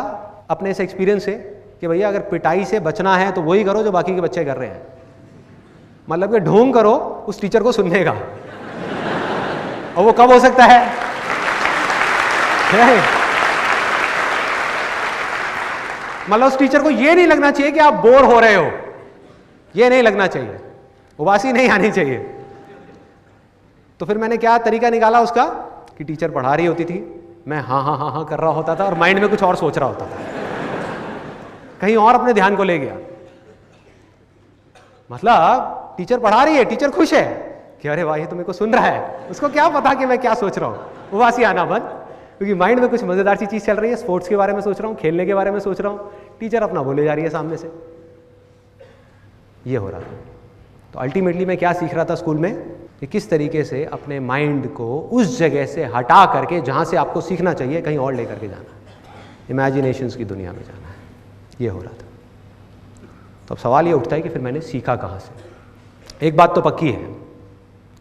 [SPEAKER 1] अपने इस एक्सपीरियंस से कि भैया अगर पिटाई से बचना है तो वही करो जो बाकी के बच्चे कर रहे हैं। मतलब कि ढोंग करो उस टीचर को सुनने का। और वो कब हो सकता है? मतलब उस टीचर को ये नहीं लगना चाहिए कि आप बोर हो रहे हो, ये नहीं लगना चाहिए, उबासी नहीं आनी चाहिए। तो फिर मैंने क्या तरीका निकाला उसका कि टीचर पढ़ा रही होती थी, मैं हाँ हाँ हाँ हाँ कर रहा होता था और माइंड में कुछ और सोच रहा होता था, कहीं और अपने ध्यान को ले गया। मतलब टीचर पढ़ा रही है, टीचर खुश है कि अरे वाह ये तो मेरे को सुन रहा है, उसको क्या पता कि मैं क्या सोच रहा हूँ। उबासी आना बंद, क्योंकि माइंड में कुछ मजेदार सी चीज चल रही है, स्पोर्ट्स के बारे में सोच रहा हूँ, खेलने के बारे में सोच रहा हूँ, टीचर अपना बोले जा रही है सामने से। ये हो रहा था। तो अल्टीमेटली मैं क्या सीख रहा था स्कूल में कि किस तरीके से अपने माइंड को उस जगह से हटा करके जहाँ से आपको सीखना चाहिए कहीं और लेकर के जाना है, इमेजिनेशंस की दुनिया में जाना है। ये हो रहा था। तो अब सवाल ये उठता है कि फिर मैंने सीखा कहाँ से। एक बात तो पक्की है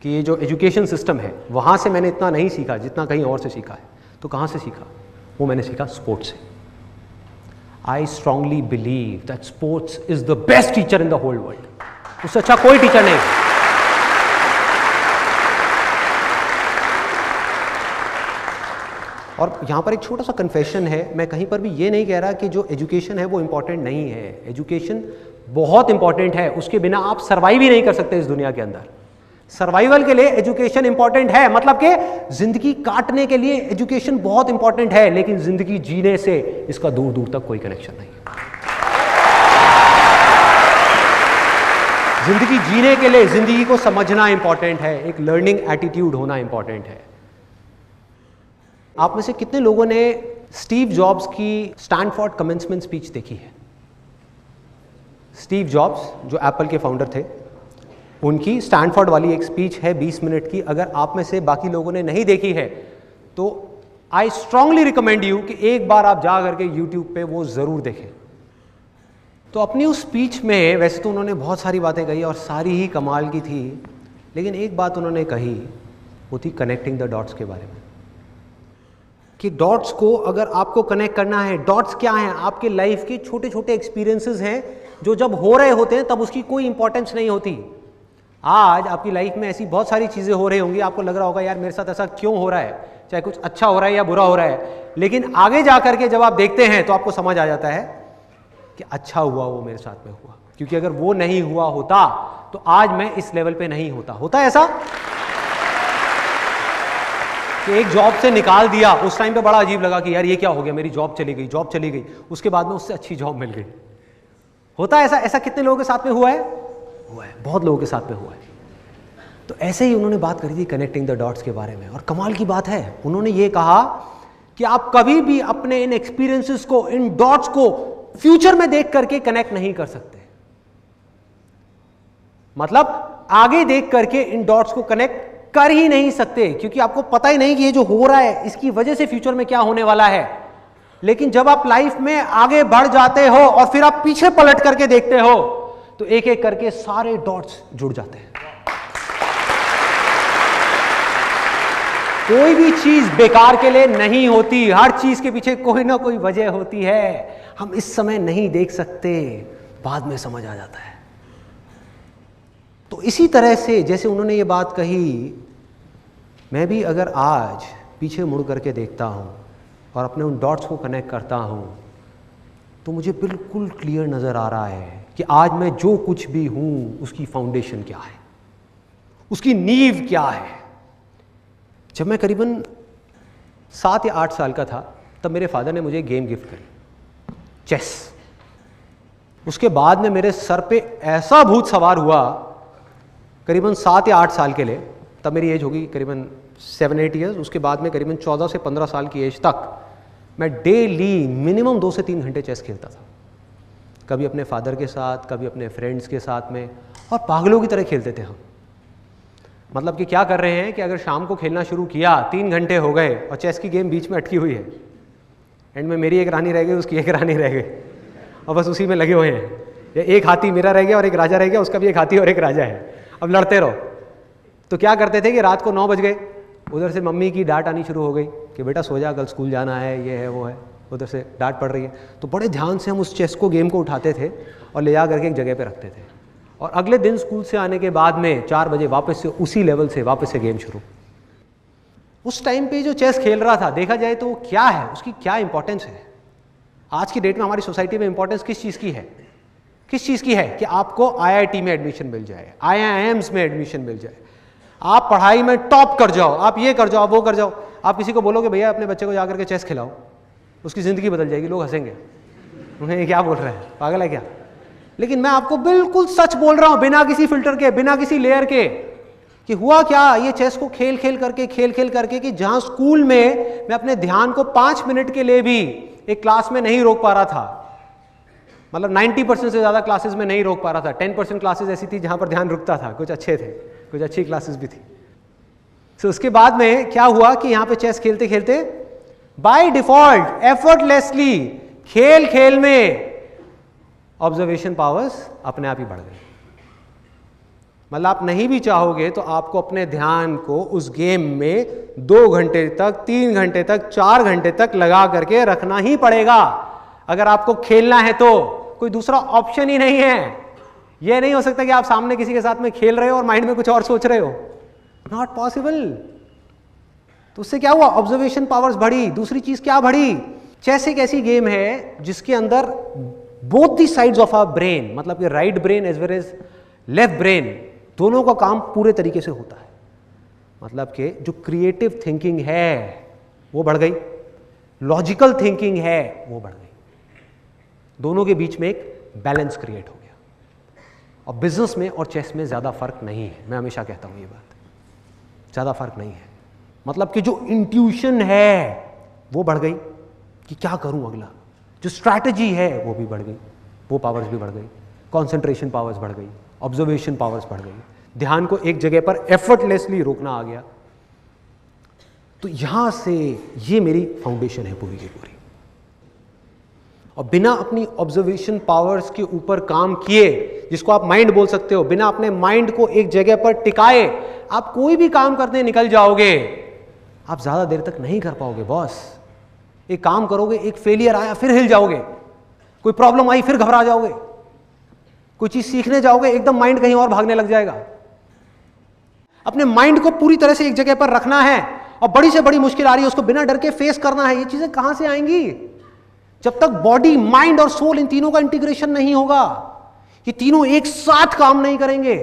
[SPEAKER 1] कि ये जो एजुकेशन सिस्टम है वहाँ से मैंने इतना नहीं सीखा जितना कहीं और से सीखा है। तो कहाँ से सीखा? वो मैंने सीखा स्पोर्ट्स से। I strongly believe that sports is the best teacher in the whole world. उससे अच्छा कोई टीचर नहीं। और यहाँ पर एक छोटा सा कन्फेशन है, मैं कहीं पर भी ये नहीं कह रहा कि जो एजुकेशन है वो इम्पॉर्टेंट नहीं है। एजुकेशन बहुत इंपॉर्टेंट है, उसके बिना आप सर्वाइव ही नहीं कर सकते इस दुनिया के अंदर। सर्वाइवल के लिए एजुकेशन इंपॉर्टेंट है, मतलब कि जिंदगी काटने के लिए एजुकेशन बहुत इंपॉर्टेंट है, लेकिन जिंदगी जीने से इसका दूर दूर तक कोई कनेक्शन नहीं है। जिंदगी जीने के लिए जिंदगी को समझना इंपॉर्टेंट है, एक लर्निंग एटीट्यूड होना इंपॉर्टेंट है। आप में से कितने लोगों ने स्टीव जॉब्स की स्टैनफोर्ड कमेंसमेंट स्पीच देखी है? स्टीव जॉब्स जो एप्पल के फाउंडर थे, उनकी स्टैनफोर्ड वाली एक स्पीच है 20 मिनट की। अगर आप में से बाकी लोगों ने नहीं देखी है तो आई स्ट्रांगली रिकमेंड यू कि एक बार आप जा करके यूट्यूब पे वो जरूर देखें। तो अपनी उस स्पीच में वैसे तो उन्होंने बहुत सारी बातें कही और सारी ही कमाल की थी, लेकिन एक बात उन्होंने कही, वो थी कनेक्टिंग द डॉट्स के बारे में, कि डॉट्स को अगर आपको कनेक्ट करना है, डॉट्स क्या हैं? आपके लाइफ के छोटे छोटे एक्सपीरियंसेस हैं जो जब हो रहे होते हैं तब उसकी कोई इंपॉर्टेंस नहीं होती। आज आपकी लाइफ में ऐसी बहुत सारी चीज़ें हो रही होंगी, आपको लग रहा होगा यार मेरे साथ ऐसा क्यों हो रहा है, चाहे कुछ अच्छा हो रहा है या बुरा हो रहा है, लेकिन आगे जा करके जब आप देखते हैं तो आपको समझ आ जाता है कि अच्छा हुआ वो मेरे साथ में हुआ, क्योंकि अगर वो नहीं हुआ होता तो आज मैं इस लेवल पे नहीं होता। होता ऐसा कि एक जॉब से निकाल दिया, उस टाइम पे बड़ा अजीब लगा कि यार ये क्या हो गया, मेरी जॉब चली गई, उसके बाद में उससे अच्छी जॉब मिल गई। होता ऐसा? ऐसा कितने लोगों के साथ में हुआ है? बहुत लोगों के साथ में हुआ है। तो ऐसे ही उन्होंने बात करी थी कनेक्टिंग द डॉट्स के बारे में, और कमाल की बात है उन्होंने ये कहा कि आप कभी भी अपने इन एक्सपीरियंसेस को, इन डॉट्स को फ्यूचर में देख करके कनेक्ट नहीं कर सकते। मतलब आगे देख करके इन डॉट्स को कनेक्ट कर ही नहीं सकते, क्योंकि आपको पता ही नहीं कि ये जो हो रहा है इसकी वजह से फ्यूचर में क्या होने वाला है। लेकिन जब आप लाइफ में आगे बढ़ जाते हो और फिर आप पीछे पलट करके देखते हो तो एक एक करके सारे डॉट्स जुड़ जाते हैं। कोई भी चीज बेकार के लिए नहीं होती, हर चीज के पीछे कोई ना कोई वजह होती है। हम इस समय नहीं देख सकते, बाद में समझ आ जाता है। तो इसी तरह से जैसे उन्होंने ये बात कही, मैं भी अगर आज पीछे मुड़ करके देखता हूं और अपने उन डॉट्स को कनेक्ट करता हूं तो मुझे बिल्कुल क्लियर नजर आ रहा है कि आज मैं जो कुछ भी हूं उसकी फाउंडेशन क्या है, उसकी नींव क्या है। जब मैं करीबन 7 या 8 साल का था तब मेरे फादर ने मुझे गेम गिफ्ट करी, चेस। उसके बाद में मेरे सर पे ऐसा भूत सवार हुआ करीबन 7 या 8 साल के लिए, तब मेरी एज होगी करीबन 7-8 ईयर्स। उसके बाद में करीबन 14 से 15 साल की एज तक मैं डेली मिनिमम 2 से 3 घंटे चेस खेलता था, कभी अपने फादर के साथ, कभी अपने फ्रेंड्स के साथ में, और पागलों की तरह खेलते थे हम। मतलब कि क्या कर रहे हैं कि अगर शाम को खेलना शुरू किया, 3 घंटे हो गए और चेस की गेम बीच में अटकी हुई है, एंड में मेरी एक रानी रह गई, उसकी एक रानी रह गई, और बस उसी में लगे हुए हैं। या एक हाथी मेरा रह गया और एक राजा रह गया, उसका भी एक हाथी और एक राजा है, अब लड़ते रहो। तो क्या करते थे कि रात को 9 बज गए, उधर से मम्मी की डांट आनी शुरू हो गई कि बेटा सो जा, कल स्कूल जाना है, ये है वो है, उधर से डांट पड़ रही है। तो बड़े ध्यान से हम उस चेस को, गेम को उठाते थे और ले जा करके एक जगह पे रखते थे, और अगले दिन स्कूल से आने के बाद में 4 बजे वापस से उसी लेवल से वापस से गेम शुरू। उस टाइम पे जो चेस खेल रहा था, देखा जाए तो क्या है, उसकी क्या इंपॉर्टेंस है। आज की डेट में हमारी सोसाइटी में इंपॉर्टेंस किस चीज़ की है? किस चीज़ की है कि आपको IIT में एडमिशन मिल जाए, IIMs में एडमिशन मिल जाए, आप पढ़ाई में टॉप कर जाओ, आप ये कर जाओ, वो कर जाओ। आप किसी को बोलोगे भैया अपने बच्चे को जाकर के चेस खिलाओ, उसकी ज़िंदगी बदल जाएगी, लोग हंसेंगे, उन्हें ये क्या बोल रहे हैं, पागल है क्या। लेकिन मैं आपको बिल्कुल सच बोल रहा हूं, बिना किसी फिल्टर के, बिना किसी लेयर के, कि हुआ क्या, ये चेस को खेल खेल करके कि जहां स्कूल में मैं अपने ध्यान को 5 मिनट के लिए भी एक क्लास में नहीं रोक पा रहा था, मतलब 90% से ज़्यादा क्लासेस में नहीं रोक पा रहा था, 10% क्लासेस ऐसी थी जहां पर ध्यान रुकता था, कुछ अच्छे थे, कुछ अच्छी क्लासेस भी थी। तो उसके बाद में क्या हुआ कि यहाँ पे चेस खेलते खेलते बाय डिफॉल्ट एफर्टलेसली खेल खेल में ऑब्जर्वेशन पावर्स अपने आप ही बढ़ गई। मतलब आप नहीं भी चाहोगे तो आपको अपने ध्यान को उस गेम में 2 घंटे तक, 3 घंटे तक, 4 घंटे तक लगा करके रखना ही पड़ेगा अगर आपको खेलना है। तो कोई दूसरा ऑप्शन ही नहीं है। यह नहीं हो सकता कि आप सामने किसी के साथ में खेल रहे हो और माइंड में कुछ और सोच रहे हो, नॉट पॉसिबल। तो उससे क्या हुआ, ऑब्जर्वेशन पावर्स बढ़ी। दूसरी चीज क्या बढ़ी, चेस एक ऐसी गेम है जिसके अंदर both the sides of our brain, मतलब कि right brain as well as left brain, दोनों का काम पूरे तरीके से होता है। मतलब कि जो क्रिएटिव थिंकिंग है वो बढ़ गई, लॉजिकल थिंकिंग है वो बढ़ गई, दोनों के बीच में एक बैलेंस क्रिएट हो गया। और बिजनेस में और चेस में ज्यादा फर्क नहीं है, मैं हमेशा कहता हूं ये बात, ज्यादा फर्क नहीं है। मतलब कि जो इंट्यूशन है वो बढ़ गई कि क्या करूं अगला, जो स्ट्रैटेजी है वो भी बढ़ गई, वो पावर्स भी बढ़ गई, कंसंट्रेशन पावर्स बढ़ गई, ऑब्जर्वेशन पावर्स बढ़ गई, ध्यान को एक जगह पर एफर्टलेसली रोकना आ गया। तो यहां से ये मेरी फाउंडेशन है पूरी की पूरी। और बिना अपनी ऑब्जर्वेशन पावर्स के ऊपर काम किए जिसको आप माइंड बोल सकते हो, बिना अपने माइंड को एक जगह पर टिकाए आप कोई भी काम करते निकल जाओगे, आप ज्यादा देर तक नहीं कर पाओगे बॉस। एक काम करोगे, एक फेलियर आया फिर हिल जाओगे, कोई प्रॉब्लम आई फिर घबरा जाओगे, कोई चीज सीखने जाओगे एकदम माइंड कहीं और भागने लग जाएगा। अपने माइंड को पूरी तरह से एक जगह पर रखना है, और बड़ी से बड़ी मुश्किल आ रही है उसको बिना डर के फेस करना है। ये चीजें कहां से आएंगी? जब तक बॉडी, माइंड और सोल इन तीनों का इंटीग्रेशन नहीं होगा, ये तीनों एक साथ काम नहीं करेंगे।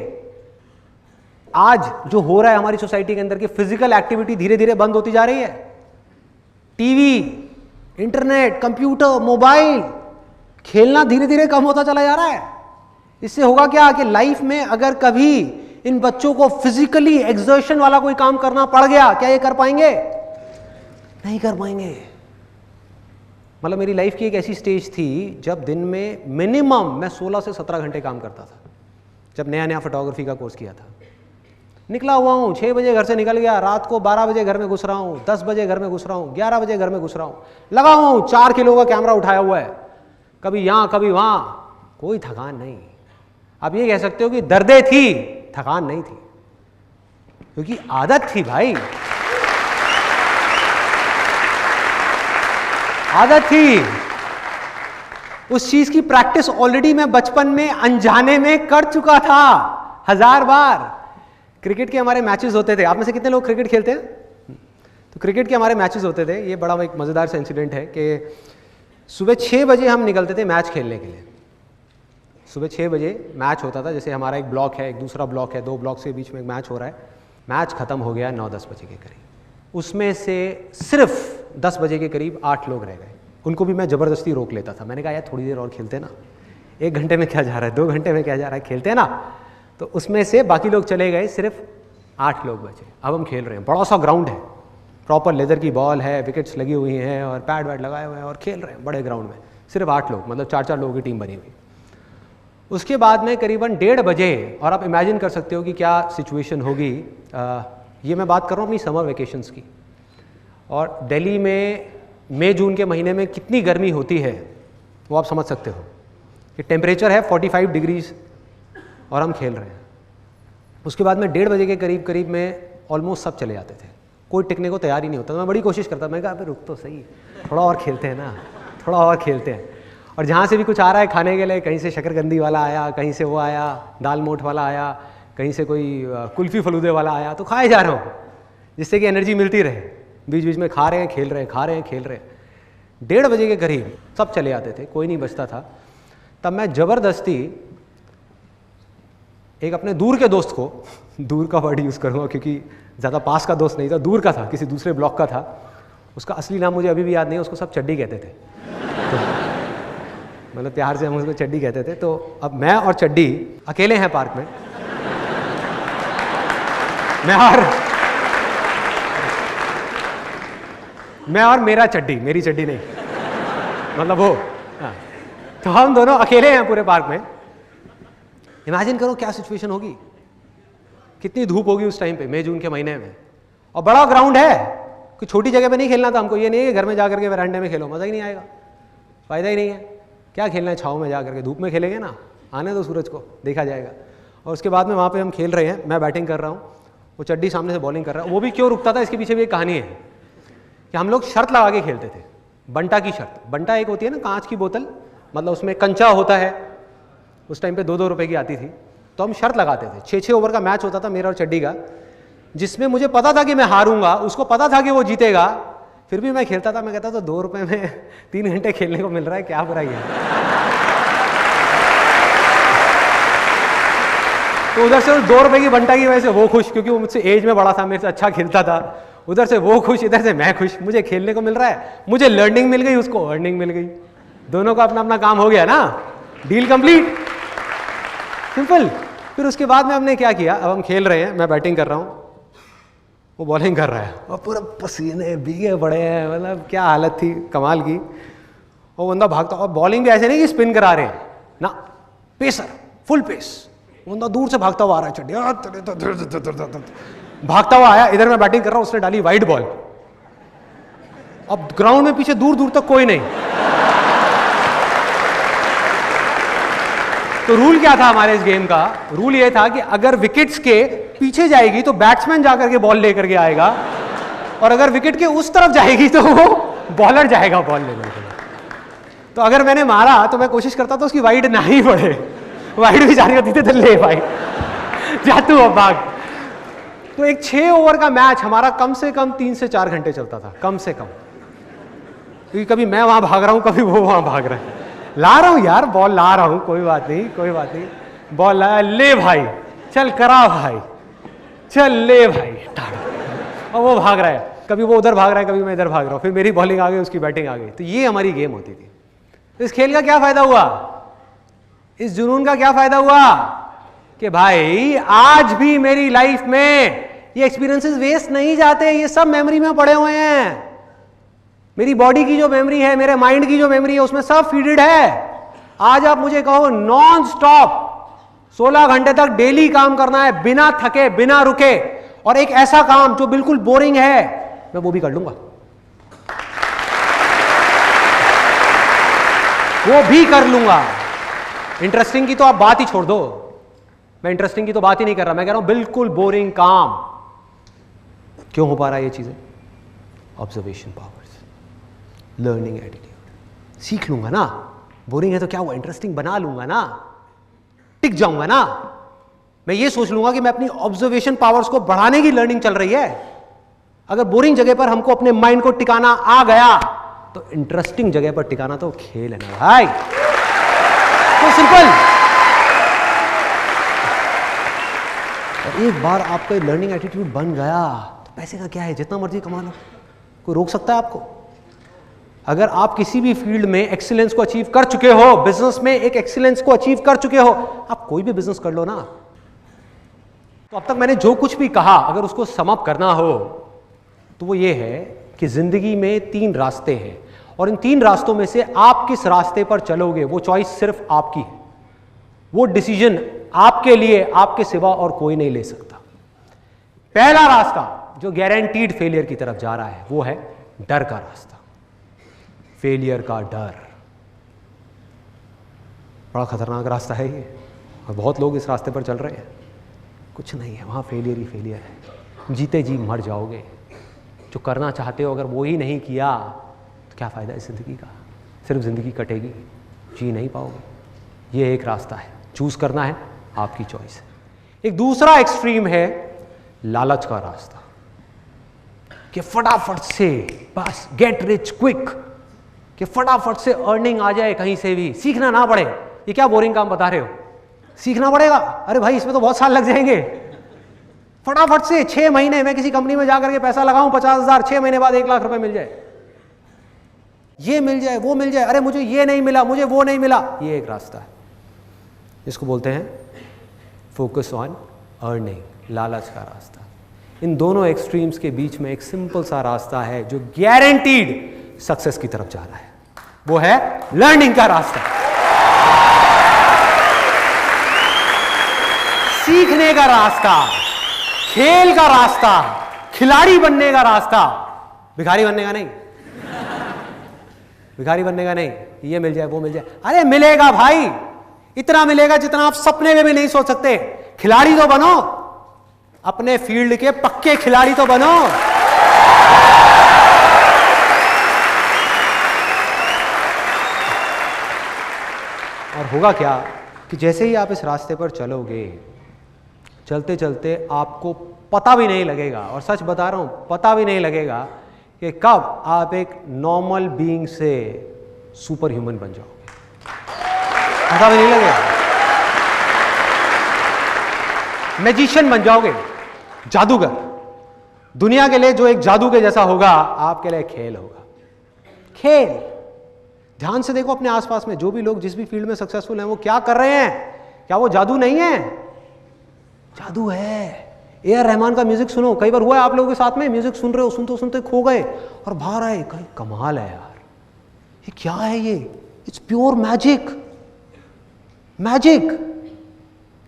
[SPEAKER 1] आज जो हो रहा है हमारी सोसाइटी के अंदर की फिजिकल एक्टिविटी धीरे धीरे बंद होती जा रही है। टीवी, इंटरनेट, कंप्यूटर, मोबाइल, खेलना धीरे धीरे कम होता चला जा रहा है। इससे होगा क्या कि लाइफ में अगर कभी इन बच्चों को फिजिकली एक्सर्शन वाला कोई काम करना पड़ गया, क्या ये कर पाएंगे? नहीं कर पाएंगे। मतलब मेरी लाइफ की एक ऐसी स्टेज थी जब दिन में मिनिमम मैं 16 से 17 घंटे काम करता था, जब नया नया फोटोग्राफी का कोर्स किया था। निकला हुआ हूँ, 6 बजे घर से निकल गया, रात को 12 बजे घर में घुस रहा हूँ, 10 बजे घर में घुस रहा हूँ, 11 बजे घर में घुस रहा हूँ, लगा हुआ हूँ, 4 किलो का कैमरा उठाया हुआ है, कभी यहाँ कभी वहाँ, कोई थकान नहीं। आप ये कह सकते हो कि दर्दें थी, थकान नहीं थी, क्योंकि आदत थी भाई, आदत थी। उस चीज की प्रैक्टिस ऑलरेडी मैं बचपन में अनजाने में कर चुका था 1000 बार। क्रिकेट के हमारे मैचेस होते थे, आप में से कितने लोग क्रिकेट खेलते हैं? तो क्रिकेट के हमारे मैचेस होते थे। ये बड़ा एक मजेदार सा इंसिडेंट है कि सुबह 6 बजे हम निकलते थे मैच खेलने के लिए। सुबह 6 बजे मैच होता था, जैसे हमारा एक ब्लॉक है, एक दूसरा ब्लॉक है, 2 ब्लॉक्स के बीच में एक मैच हो रहा है। मैच खत्म हो गया 9-10 बजे के करीब। उसमें से सिर्फ 10 बजे के करीब 8 लोग रह गए। उनको भी मैं ज़बरदस्ती रोक लेता था। मैंने कहा यार थोड़ी देर और खेलते ना, 1 घंटे में क्या जा रहा है, 2 घंटे में क्या जा रहा है, खेलते ना। तो उसमें से बाकी लोग चले गए, सिर्फ 8 लोग बचे। अब हम खेल रहे हैं, बड़ा सा ग्राउंड है, प्रॉपर लेदर की बॉल है, विकेट्स लगी हुई हैं और पैड वैड लगाए हुए हैं और खेल रहे हैं बड़े ग्राउंड में, सिर्फ 8 लोग, मतलब 4-4 लोगों की टीम बनी हुई। उसके बाद में करीबन 1:30 बजे, और आप इमेजिन कर सकते हो कि क्या सिचुएशन होगी। ये मैं बात कर रहा हूँ अपनी समर वेकेशंस की, और दिल्ली में मई जून के महीने में कितनी गर्मी होती है वो आप समझ सकते हो कि टेम्परेचर है 45 डिग्रीज और हम खेल रहे हैं। उसके बाद में 1:30 बजे के करीब में ऑलमोस्ट सब चले जाते थे, कोई टिकने को तैयार ही नहीं होता। मैं बड़ी कोशिश करता, मैं कहा अबे रुक तो सही, थोड़ा और खेलते हैं ना, थोड़ा और खेलते हैं। और जहाँ से भी कुछ आ रहा है खाने के लिए, कहीं से शकरकंदी वाला आया, कहीं से वो आया, दाल मोठ वाला आया, कहीं से कोई कुल्फ़ी फलूदे वाला आया, तो खाए जा रहा हूँ जिससे कि एनर्जी मिलती रहे। बीच बीच में खा रहे हैं, खेल रहे हैं, खा रहे हैं, खेल रहे हैं। 1:30 बजे के करीब सब चले जाते थे, कोई नहीं बचता था। तब मैं ज़बरदस्ती एक अपने दूर के दोस्त को, दूर का वर्ड यूज़ करूँगा क्योंकि ज़्यादा पास का दोस्त नहीं था, दूर का था, किसी दूसरे ब्लॉक का था। उसका असली नाम मुझे अभी भी याद नहीं है, उसको सब चड्डी कहते थे। तो मतलब प्यार से हम उसको चड्डी कहते थे। तो अब मैं और चड्डी अकेले हैं पार्क में, मैं और मेरा चड्डी, मेरी चड्डी नहीं, मतलब वो। हाँ, तो हम दोनों अकेले हैं पूरे पार्क में। इमेजिन करो क्या सिचुएशन होगी, कितनी धूप होगी उस टाइम पे, मई जून के महीने में, और बड़ा ग्राउंड है, कोई छोटी जगह पे नहीं खेलना था हमको। ये नहीं है कि घर में जाकर के वरांडे में खेलो, मज़ा ही नहीं आएगा, फ़ायदा ही नहीं है। क्या खेलना है छाँव में जा करके, धूप में खेलेंगे ना, आने दो सूरज को, देखा जाएगा। और उसके बाद में वहाँ पे हम खेल रहे हैं, मैं बैटिंग कर रहा हूँ, वो चड्डी सामने से बॉलिंग कर रहा है। वो भी क्यों रुकता था, इसके पीछे भी एक कहानी है कि हम लोग शर्त लगा के खेलते थे, बंटा की शर्त। बंटा एक होती है ना कांच की बोतल, मतलब उसमें कंचा होता है, उस टाइम पे 2-2 रुपए की आती थी। तो हम शर्त लगाते थे, 6-6 ओवर का मैच होता था मेरा और चड्डी का, जिसमें मुझे पता था कि मैं हारूंगा, उसको पता था कि वो जीतेगा, फिर भी मैं खेलता था। मैं कहता था 2 रुपए में 3 घंटे खेलने को मिल रहा है, क्या बुराई है। तो उधर से 2 रुपए की बंटा की वजह से वो खुश, क्योंकि वो मुझसे एज में बड़ा था, मेरे से अच्छा खेलता था। उधर से वो खुश, इधर से मैं खुश, मुझे खेलने को मिल रहा है, मुझे लर्निंग मिल गई, उसको अर्निंग मिल गई, दोनों का अपना अपना काम हो गया ना, डील कंप्लीट, सिंपल। फिर उसके बाद में हमने क्या किया, अब हम खेल रहे हैं, मैं बैटिंग कर रहा हूँ, वो बॉलिंग कर रहा है, और पूरा पसीने भीगे पड़े हैं, मतलब क्या हालत थी कमाल की। वो बंदा भागता, और बॉलिंग भी ऐसे नहीं कि स्पिन करा रहे हैं ना, पेसर, फुल पेस। बंदा दूर से भागता हुआ आ रहा है, चड्डी भागता हुआ आया, इधर मैं बैटिंग कर रहा हूँ, उसने डाली वाइड बॉल। अब ग्राउंड में पीछे दूर दूर तक कोई नहीं, तो रूल क्या था हमारे इस गेम का? रूल ये था कि अगर विकेट्स के पीछे जाएगी तो बैट्समैन जाकर के बॉल लेकर के आएगा, और अगर विकेट के उस तरफ जाएगी तो वो बॉलर जाएगा बॉल लेने के लिए। तो अगर मैंने मारा तो मैं कोशिश करता था उसकी वाइड ना ही पड़े, वाइड भी जाने का तो ले भाई जा तू अब भाग। तो एक 6 ओवर का मैच हमारा कम से कम 3 से 4 घंटे चलता था, कम से कम, क्योंकि कभी मैं वहां भाग रहा हूं, कभी वो वहां भाग रहा है। ला रहा हूं यार, बॉल ला रहा हूं, कोई बात नहीं, कोई बात नहीं, बॉल लाया, ले भाई चल करा भाई, चल ले भाई, और वो भाग रहा है, कभी वो उधर भाग रहा है, कभी मैं इधर भाग रहा हूं, फिर मेरी बॉलिंग आ गई, उसकी बैटिंग आ गई। तो ये हमारी गेम होती थी। तो इस खेल का क्या फायदा हुआ, इस जुनून का क्या फायदा हुआ कि भाई आज भी मेरी लाइफ में ये एक्सपीरियंसेस वेस्ट नहीं जाते, ये सब मेमोरी में पड़े हुए हैं। मेरी बॉडी की जो मेमोरी है, मेरे माइंड की जो मेमोरी है, उसमें सब फीडेड है। आज आप मुझे कहो नॉन स्टॉप 16 घंटे तक डेली काम करना है, बिना थके, बिना रुके, और एक ऐसा काम जो बिल्कुल बोरिंग है, मैं वो भी कर लूंगा, वो भी कर लूंगा। इंटरेस्टिंग की तो आप बात ही छोड़ दो, मैं इंटरेस्टिंग की तो बात ही नहीं कर रहा, मैं कह रहा हूं बिल्कुल बोरिंग काम। क्यों हो पा रहा है ये चीजें? Observation powers, learning attitude. सीख लूंगा ना, बोरिंग है तो क्या हुआ, इंटरेस्टिंग बना लूंगा ना, टिक जाऊंगा ना। मैं ये सोच लूंगा कि मैं अपनी ऑब्जर्वेशन पावर्स को बढ़ाने की लर्निंग चल रही है। अगर बोरिंग जगह पर हमको अपने माइंड को टिकाना आ गया तो इंटरेस्टिंग जगह पर टिकाना तो खेल है ना भाई, तो सिंपल। और एक बार आपका लर्निंग एटीट्यूड बन गया तो पैसे का क्या है, जितना मर्जी कमा लो, कोई रोक सकता है आपको? अगर आप किसी भी फील्ड में एक्सीलेंस को अचीव कर चुके हो, बिजनेस में एक एक्सीलेंस को अचीव कर चुके हो, आप कोई भी बिजनेस कर लो ना। तो अब तक मैंने जो कुछ भी कहा, अगर उसको सम अप करना हो तो वो ये है कि जिंदगी में 3 रास्ते हैं, और इन 3 रास्तों में से आप किस रास्ते पर चलोगे वो चॉइस सिर्फ आपकी है। वो डिसीजन आपके लिए, आपके सिवा और कोई नहीं ले सकता। पहला रास्ता जो गारंटीड फेलियर की तरफ जा रहा है वो है डर का रास्ता, फेलियर का डर। बड़ा खतरनाक रास्ता है ये, और बहुत लोग इस रास्ते पर चल रहे हैं। कुछ नहीं है वहां, फेलियर ही फेलियर है, जीते जी मर जाओगे। जो करना चाहते हो अगर वो ही नहीं किया तो क्या फ़ायदा इस ज़िंदगी का, सिर्फ ज़िंदगी कटेगी, जी नहीं पाओगे। ये एक रास्ता है, चूज़ करना है, आपकी चॉइस है। एक दूसरा एक्सट्रीम है लालच का रास्ता, कि फटाफट से बस गेट रिच क्विक, कि फटाफट से अर्निंग आ जाए कहीं से भी, सीखना ना पड़े। ये क्या बोरिंग काम बता रहे हो, सीखना पड़ेगा? अरे भाई इसमें तो बहुत साल लग जाएंगे। फटाफट से 6 महीने में किसी कंपनी में जाकर के पैसा लगाऊं 50,000, 6 महीने बाद 1 लाख रुपए मिल जाए, ये मिल जाए, वो मिल जाए, अरे मुझे ये नहीं मिला, मुझे वो नहीं मिला। ये एक रास्ता है, इसको बोलते हैं फोकस ऑन अर्निंग, लालच का रास्ता। इन दोनों एक्सट्रीम्स के बीच में एक सिंपल सा रास्ता है जो गारंटीड सक्सेस की तरफ जा रहा है, वो है लर्निंग का रास्ता, सीखने का रास्ता, खेल का रास्ता, खिलाड़ी बनने का रास्ता, भिखारी बनने का नहीं, भिखारी बनने का नहीं। ये मिल जाए, वो मिल जाए, अरे मिलेगा भाई, इतना मिलेगा जितना आप सपने में भी नहीं सोच सकते। खिलाड़ी तो बनो, अपने फील्ड के पक्के खिलाड़ी तो बनो। और होगा क्या कि जैसे ही आप इस रास्ते पर चलोगे, चलते चलते आपको पता भी नहीं लगेगा, और सच बता रहा हूं, पता भी नहीं लगेगा कि कब आप एक नॉर्मल बीइंग से सुपर ह्यूमन बन जाओगे, पता भी नहीं लगेगा। मैजिशियन बन जाओगे, जादूगर। दुनिया के लिए जो एक जादू के जैसा होगा, आपके लिए खेल होगा, खेल। ध्यान से देखो अपने आसपास में जो भी लोग जिस भी फील्ड में सक्सेसफुल हैं वो क्या कर रहे हैं, क्या वो जादू नहीं है? जादू है। A.R. रहमान का म्यूजिक सुनो, कई बार हुआ है आप लोगों के साथ में, म्यूजिक सुन रहे हो, सुनते सुनते खो गए और बाहर आए, कहीं कमाल है यार, ये क्या है ये, इट्स प्योर मैजिक, मैजिक।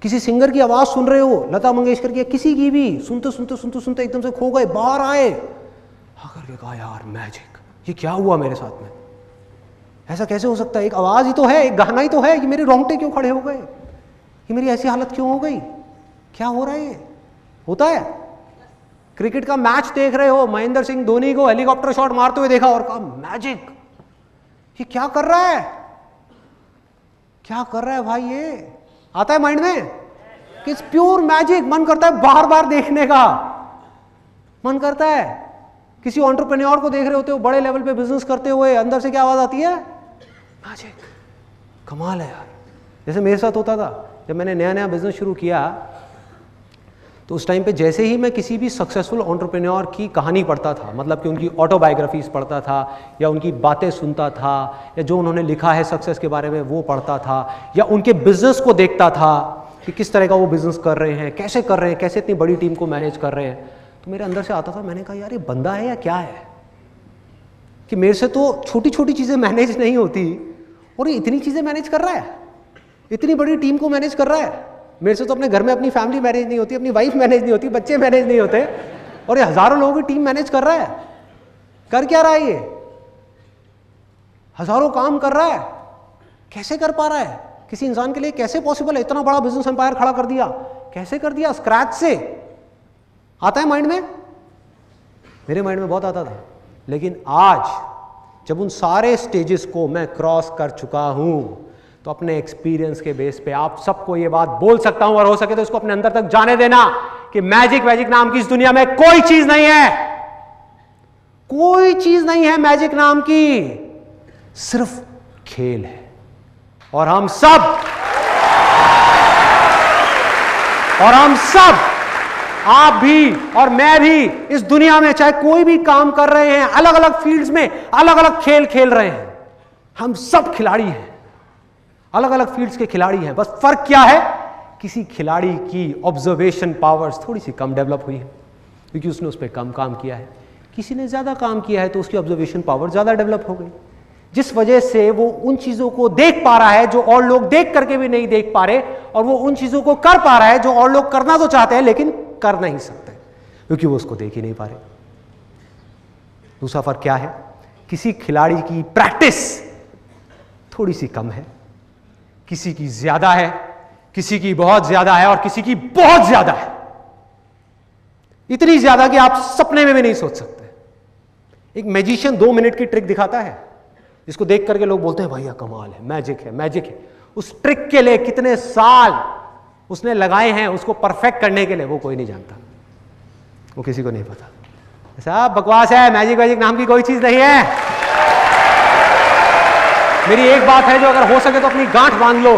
[SPEAKER 1] किसी सिंगर की आवाज सुन रहे हो, लता मंगेशकर की, किसी की भी, सुनते सुनते सुनते सुनते एकदम से खो गए, बाहर आए, आकर के कहा यार मैजिक, ये क्या हुआ मेरे साथ में, ऐसा कैसे हो सकता है? एक आवाज ही तो है, एक गाना ही तो है, ये मेरे रोंगटे क्यों खड़े हो गए? ये मेरी ऐसी हालत क्यों हो गई, क्या हो रहा है ये? होता है। क्रिकेट का मैच देख रहे हो, महेंद्र सिंह धोनी को हेलीकॉप्टर शॉट मारते हुए देखा और कहा मैजिक, ये क्या कर रहा है, क्या कर रहा है भाई, ये आता है माइंड में कि इट्स प्योर मैजिक। मन करता है बार बार देखने का, मन करता है। किसी एंटरप्रेन्योर को देख रहे होते हो बड़े लेवल पे बिजनेस करते हुए, अंदर से क्या आवाज आती है, मैजिक, कमाल है यार। जैसे मेरे साथ होता था जब मैंने नया नया बिजनेस शुरू किया, तो उस टाइम पे जैसे ही मैं किसी भी सक्सेसफुल एंटरप्रेन्योर की कहानी पढ़ता था, मतलब कि उनकी ऑटोबायोग्राफीज पढ़ता था या उनकी बातें सुनता था या जो उन्होंने लिखा है सक्सेस के बारे में वो पढ़ता था या उनके बिजनेस को देखता था कि किस तरह का वो बिजनेस कर रहे हैं, कैसे कर रहे हैं, कैसे इतनी बड़ी टीम को मैनेज कर रहे हैं, तो मेरे अंदर से आता था, मैंने कहा यार ये बंदा है या क्या है कि मेरे से तो छोटी छोटी चीज़ें मैनेज नहीं होती और ये इतनी चीज़ें मैनेज कर रहा है, इतनी बड़ी टीम को मैनेज कर रहा है। मेरे से तो अपने घर में अपनी फैमिली मैनेज नहीं होती, अपनी वाइफ मैनेज नहीं होती, बच्चे मैनेज नहीं होते, और ये हजारों लोगों की टीम मैनेज कर रहा है। कर क्या रहा है ये, हजारों काम कर रहा है, कैसे कर पा रहा है? किसी इंसान के लिए कैसे पॉसिबल है? इतना बड़ा बिजनेस एम्पायर खड़ा कर दिया, कैसे कर दिया? स्क्रैच से। आता है माइंड में? मेरे माइंड में बहुत आता था, लेकिन आज जब उन सारे स्टेजेस को मैं क्रॉस कर चुका हूं तो अपने एक्सपीरियंस के बेस पे आप सबको ये बात बोल सकता हूं, और हो सके तो इसको अपने अंदर तक जाने देना कि मैजिक वैजिक नाम की इस दुनिया में कोई चीज नहीं है, कोई चीज नहीं है मैजिक नाम की, सिर्फ खेल है। और हम सब आप भी और मैं भी इस दुनिया में चाहे कोई भी काम कर रहे हैं, अलग अलग फील्ड्स में अलग अलग खेल खेल रहे हैं, हम सब खिलाड़ी हैं, अलग अलग फील्ड्स के खिलाड़ी हैं। बस फर्क क्या है, किसी खिलाड़ी की ऑब्जर्वेशन पावर्स थोड़ी सी कम डेवलप हुई है क्योंकि उसने उस पर कम काम किया है, किसी ने ज्यादा काम किया है तो उसकी ऑब्जर्वेशन पावर ज्यादा डेवलप हो गई, जिस वजह से वो उन चीजों को देख पा रहा है जो और लोग देख करके भी नहीं देख पा रहे, और वो उन चीजों को कर पा रहा है जो और लोग करना तो चाहते हैं लेकिन कर नहीं सकते क्योंकि वो उसको देख ही नहीं पा रहे। दूसरा फर्क क्या है, किसी खिलाड़ी की प्रैक्टिस थोड़ी सी कम है, किसी की ज्यादा है, किसी की बहुत ज्यादा है और किसी की बहुत ज्यादा है, इतनी ज्यादा कि आप सपने में भी नहीं सोच सकते। एक मैजिशियन 2 मिनट की ट्रिक दिखाता है जिसको देख करके लोग बोलते हैं भैया कमाल है, मैजिक है, मैजिक है। उस ट्रिक के लिए कितने साल उसने लगाए हैं उसको परफेक्ट करने के लिए, वो कोई नहीं जानता, वो किसी को नहीं पता। ऐसा बकवास है, मैजिक वैजिक नाम की कोई चीज नहीं है। मेरी एक बात है जो अगर हो सके तो अपनी गांठ बांध लो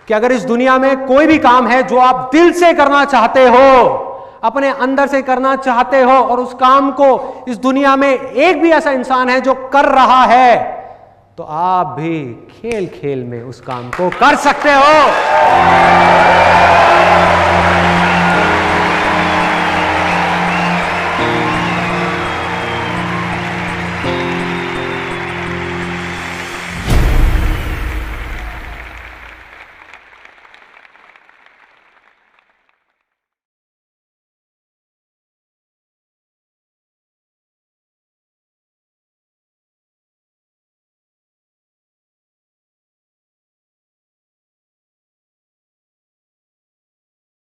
[SPEAKER 1] कि अगर इस दुनिया में कोई भी काम है जो आप दिल से करना चाहते हो, अपने अंदर से करना चाहते हो, और उस काम को इस दुनिया में एक भी ऐसा इंसान है जो कर रहा है, तो आप भी खेल खेल में उस काम को कर सकते हो।